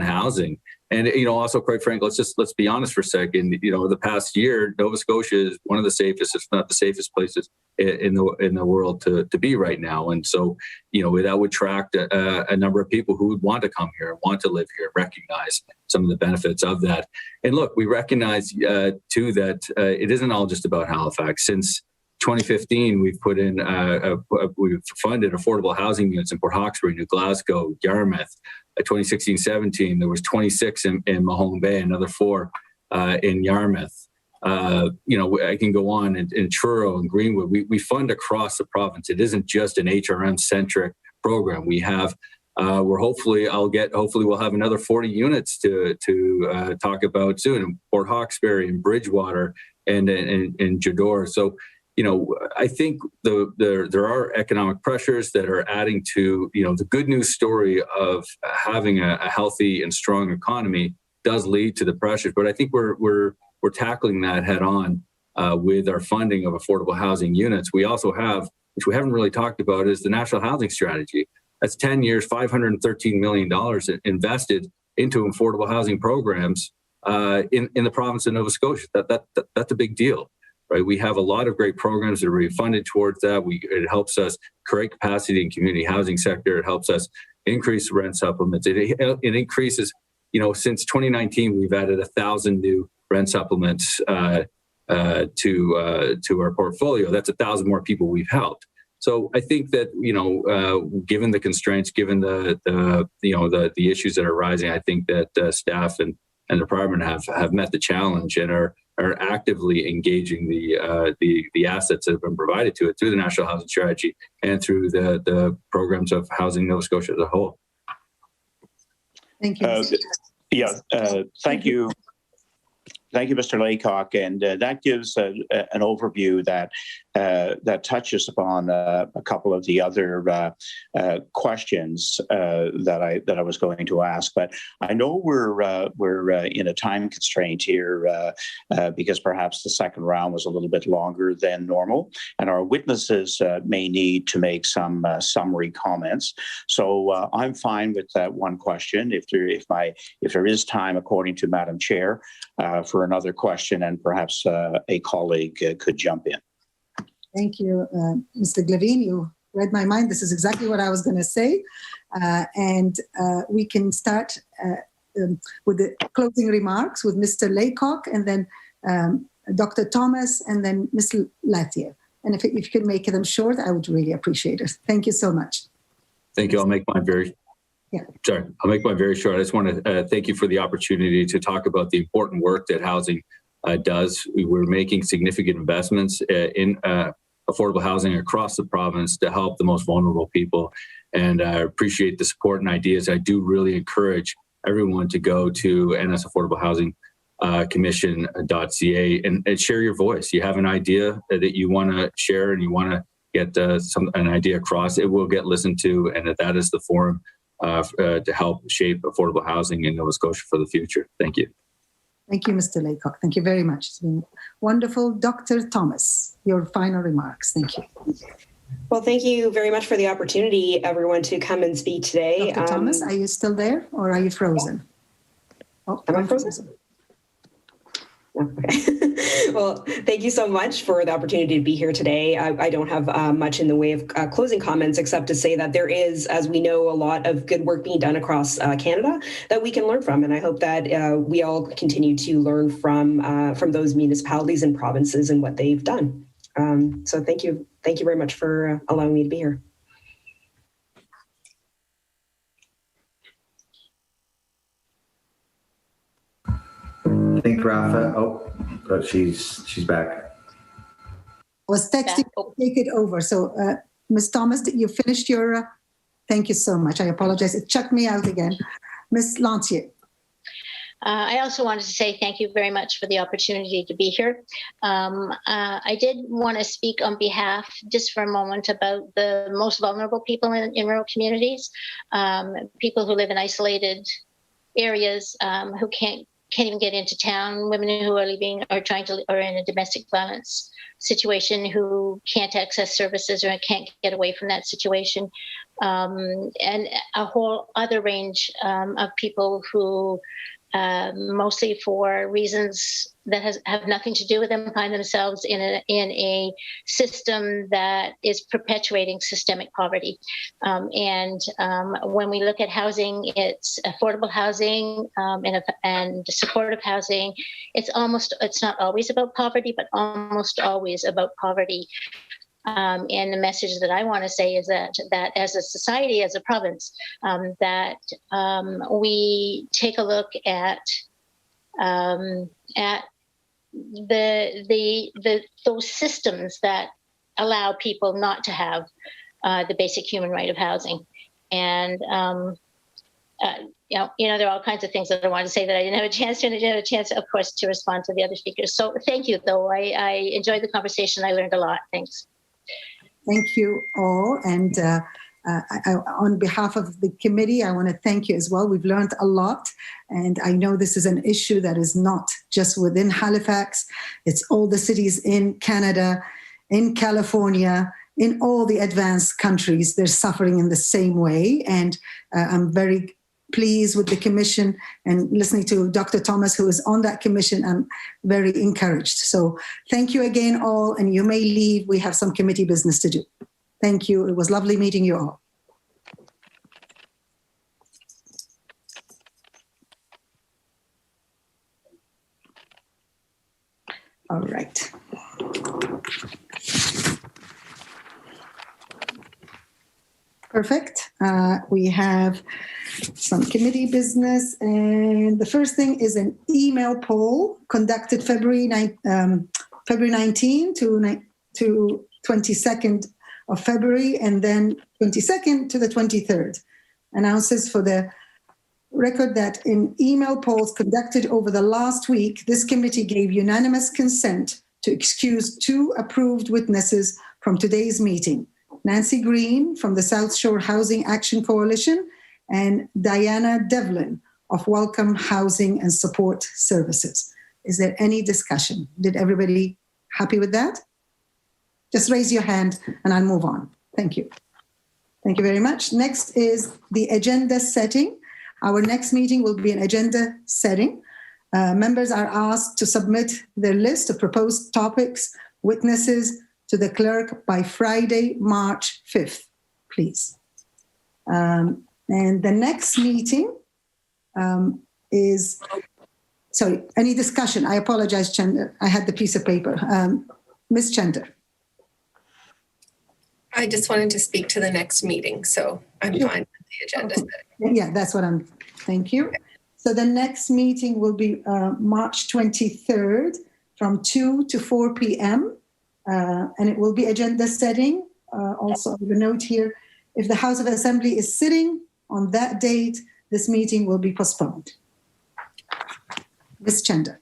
housing. And, also, quite frankly, let's be honest for a second. The past year, Nova Scotia is one of the safest, if not the safest places in the world to be right now. And so, that would attract a number of people who would want to come here, want to live here, recognize some of the benefits of that. And look, we recognize, too, that it isn't all just about Halifax. Since 2015, we've put in, we've funded affordable housing units in Port Hawkesbury, New Glasgow, Yarmouth. 2016-17, there was 26 in Mahone Bay, another 4 in Yarmouth. I can go on in Truro and Greenwood. We fund across the province. It isn't just an HRM-centric program. We have, hopefully we'll have another 40 units to talk about soon in Port Hawkesbury and Bridgewater and Jador. So, I think there are economic pressures that are adding to, the good news story of having a healthy and strong economy does lead to the pressures. But I think we're tackling that head on with our funding of affordable housing units. We also have, which we haven't really talked about, is the National Housing Strategy. That's 10 years, $513 million invested into affordable housing programs in the province of Nova Scotia. That's a big deal, right? We have a lot of great programs that are really funded towards that. It helps us create capacity in community housing sector. It helps us increase rent supplements. It increases, since 2019, we've added 1,000 new rent supplements to our portfolio. That's 1,000 more people we've helped. So I think that, given the constraints, given the issues that are rising, I think that staff and the department have met the challenge and are actively engaging the assets that have been provided to it through the National Housing Strategy and through the programs of Housing Nova Scotia as a whole. Thank you. Thank you. Thank you, Mr. Laycock, and that gives an overview that touches upon a couple of the other questions that I was going to ask. But I know we're in a time constraint here because perhaps the second round was a little bit longer than normal, and our witnesses may need to make some summary comments. So I'm fine with that one question. If there is time, according to Madam Chair, for another question, and perhaps a colleague could jump in. Thank you, Mr. Glavine. You read my mind. This is exactly what I was going to say. And we can start with the closing remarks with Mr. Laycock, and then Dr. Thomas, and then Ms. Lanthier. And if you could make them short, I would really appreciate it. Thank you so much. Thank you. I'll make mine very short. I just want to thank you for the opportunity to talk about the important work that housing does. We're making significant investments in affordable housing across the province to help the most vulnerable people. And I appreciate the support and ideas. I do really encourage everyone to go to nsaffordablehousinggcommission.ca and share your voice. You have an idea that you want to share and you want to get an idea across, it will get listened to, and that is the forum to help shape affordable housing in Nova Scotia for the future. Thank you. Thank you, Mr. Laycock. Thank you very much. It's been wonderful. Dr. Thomas, your final remarks. Thank you. Well, thank you very much for the opportunity, everyone, to come and speak today. Dr. Thomas, are you still there or are you frozen? Oh, am I frozen? Okay. Well, thank you so much for the opportunity to be here today. I don't have much in the way of closing comments, except to say that there is, as we know, a lot of good work being done across Canada that we can learn from. And I hope that we all continue to learn from those municipalities and provinces and what they've done. So thank you. Thank you very much for allowing me to be here. I think Rafa, she's back. I was texting to take it over. So Ms. Thomas, you finished your, thank you so much. I apologize. It checked me out again. Ms. Lanthier. I also wanted to say thank you very much for the opportunity to be here. I did want to speak on behalf, just for a moment, about the most vulnerable people in rural communities, people who live in isolated areas, who can't even get into town, women who are leaving or are in a domestic violence situation, who can't access services or can't get away from that situation, and a whole other range of people who mostly for reasons that have nothing to do with them, find themselves in a system that is perpetuating systemic poverty. When we look at housing, it's affordable housing and supportive housing. It's not always about poverty, but almost always about poverty. And the message that I want to say is that as a society, as a province, that we take a look at those systems that allow people not to have the basic human right of housing. And there are all kinds of things that I wanted to say that I didn't have a chance to, and I didn't have a chance, of course, to respond to the other speakers. So thank you, though. I enjoyed the conversation. I learned a lot. Thanks. Thank you all. And on behalf of the committee, I want to thank you as well. We've learned a lot. And I know this is an issue that is not just within Halifax. It's all the cities in Canada, in California, in all the advanced countries, they're suffering in the same way. And I'm very pleased with the commission, and listening to Dr. Thomas, who is on that commission, I'm very encouraged. So thank you again all, and you may leave. We have some committee business to do. Thank you. It was lovely meeting you all. All right. Perfect. We have some committee business, and the first thing is an email poll conducted February 19 to 22nd of February, and then 22nd to the 23rd. Announces for the record that in email polls conducted over the last week, this committee gave unanimous consent to excuse 2 approved witnesses from today's meeting: Nancy Green from the South Shore Housing Action Coalition and Diana Devlin of Welcome Housing and Support Services. Is there any discussion? Did everybody happy with that? Just raise your hand and I'll move on. Thank you. Thank you very much. Next is the agenda setting. Our next meeting will be an agenda setting. Members are asked to submit their list of proposed topics, witnesses, to the clerk by Friday, March 5th, please. And the next meeting is, sorry, any discussion? I apologize, Chender. I had the piece of paper. Ms. Chender. I just wanted to speak to the next meeting, so I'm fine with the agenda setting. Yeah, that's what I'm, thank you. So the next meeting will be March 23rd from 2 to 4 p.m. And it will be agenda setting. Also, the note here, if the House of Assembly is sitting on that date, this meeting will be postponed. Ms. Chender.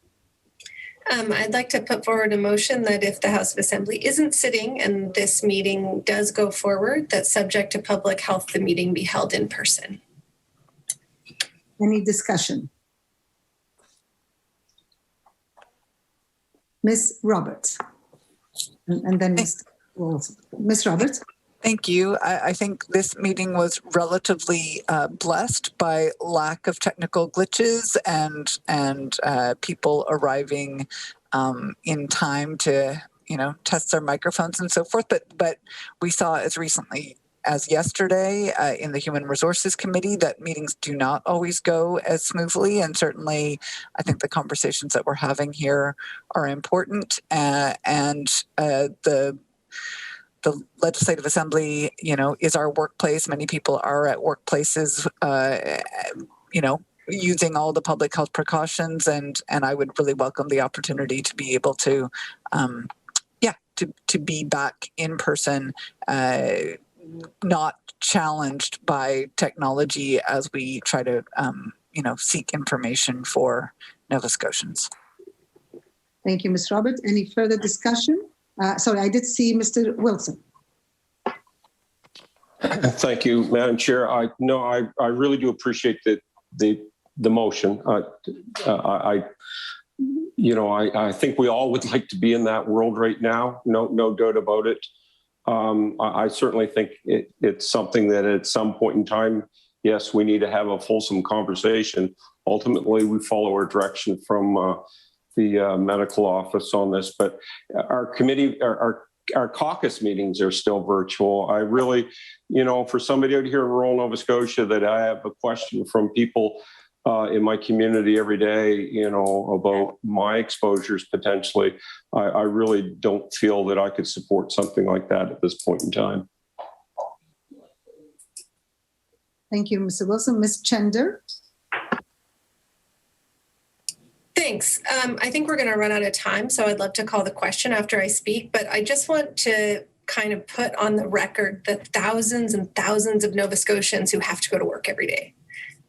I'd like to put forward a motion that if the House of Assembly isn't sitting and this meeting does go forward, that subject to public health, the meeting be held in person. Any discussion? Ms. Roberts. And then Ms. Roberts. Thank you. I think this meeting was relatively blessed by lack of technical glitches and people arriving in time to test their microphones and so forth. But we saw as recently as yesterday in the Human Resources Committee that meetings do not always go as smoothly, and certainly I think the conversations that we're having here are important. The Legislative Assembly, is our workplace. Many people are at workplaces, using all the public health precautions, and I would really welcome the opportunity to be able to, to be back in person, not challenged by technology as we try to, seek information for Nova Scotians. Thank you, Ms. Roberts. Any further discussion? Sorry, I did see Mr. Wilson. Thank you, Madam Chair. I really do appreciate the motion. I think we all would like to be in that world right now. No doubt about it. I certainly think it's something that at some point in time, yes, we need to have a fulsome conversation. Ultimately, we follow our direction from the medical office on this, but our committee, our caucus meetings are still virtual. I really, for somebody out here in rural Nova Scotia, that I have a question from people in my community every day, about my exposures potentially. I really don't feel that I could support something like that at this point in time. Thank you, Mr. Wilson. Ms. Chender. Thanks. I think we're going to run out of time, so I'd love to call the question after I speak, but I just want to kind of put on the record the thousands and thousands of Nova Scotians who have to go to work every day.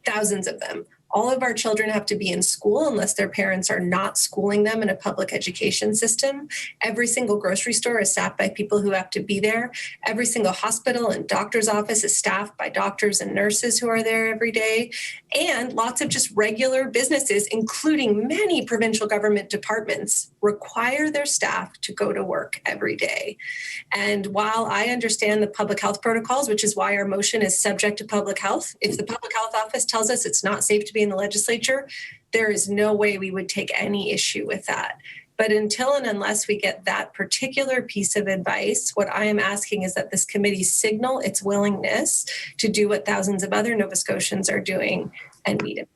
Thousands of them All of our children have to be in school unless their parents are not schooling them in a public education system. Every single grocery store is staffed by people who have to be there. Every single hospital and doctor's office is staffed by doctors and nurses who are there every day. And lots of just regular businesses, including many provincial government departments, require their staff to go to work every day. And while I understand the public health protocols, which is why our motion is subject to public health, if the public health office tells us it's not safe to be in the legislature, there is no way we would take any issue with that. But until and unless we get that particular piece of advice, what I am asking is that this committee signal its willingness to do what thousands of other Nova Scotians are doing and meet it.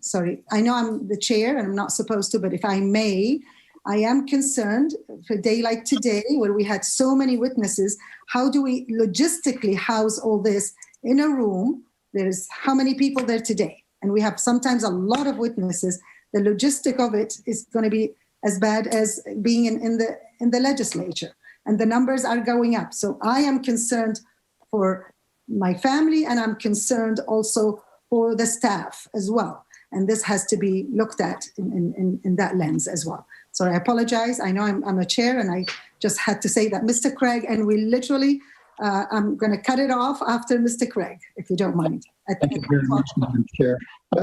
Sorry, I know I'm the chair and I'm not supposed to, but if I may, I am concerned for a day like today where we had so many witnesses, how do we logistically house all this in a room? There's how many people there today? And we have sometimes a lot of witnesses. The logistic of it is going to be as bad as being in the legislature. And the numbers are going up. So I am concerned for my family and I'm concerned also for the staff as well. And this has to be looked at in that lens as well. So I apologize. I know I'm a chair and I just had to say that, Mr. Craig, and we literally, I'm going to cut it off after Mr. Craig, if you don't mind. Thank you very much, Madam Chair.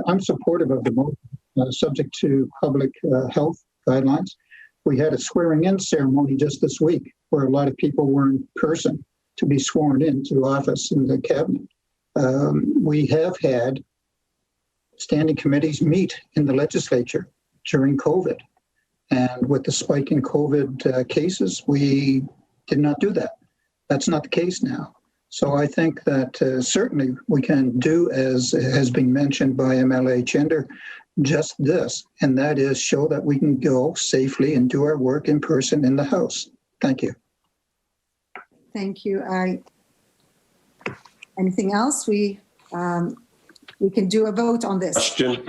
I'm supportive of the motion, subject to public health guidelines. We had a swearing-in ceremony just this week where a lot of people were in person to be sworn into office in the cabinet. We have had standing committees meet in the legislature during COVID. And with the spike in COVID cases, we did not do that. That's not the case now. So I think that certainly we can do, as has been mentioned by MLA Chender, just this, and that is show that we can go safely and do our work in person in the House. Thank you. Thank you. Anything else? We can do a vote on this. Question.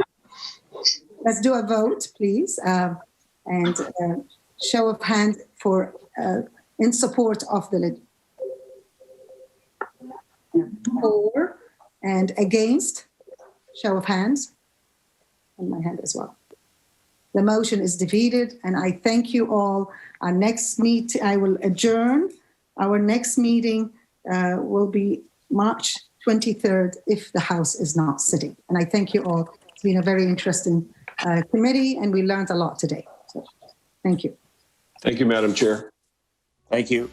Let's do a vote, please. And show of hand for in support of the for and against. Show of hands. And my hand as well. The motion is defeated, and I thank you all. Our next meet, I will adjourn. Our next meeting will be March 23rd if the House is not sitting. And I thank you all. It's been a very interesting committee, and we learned a lot today. So, thank you. Thank you, Madam Chair. Thank you.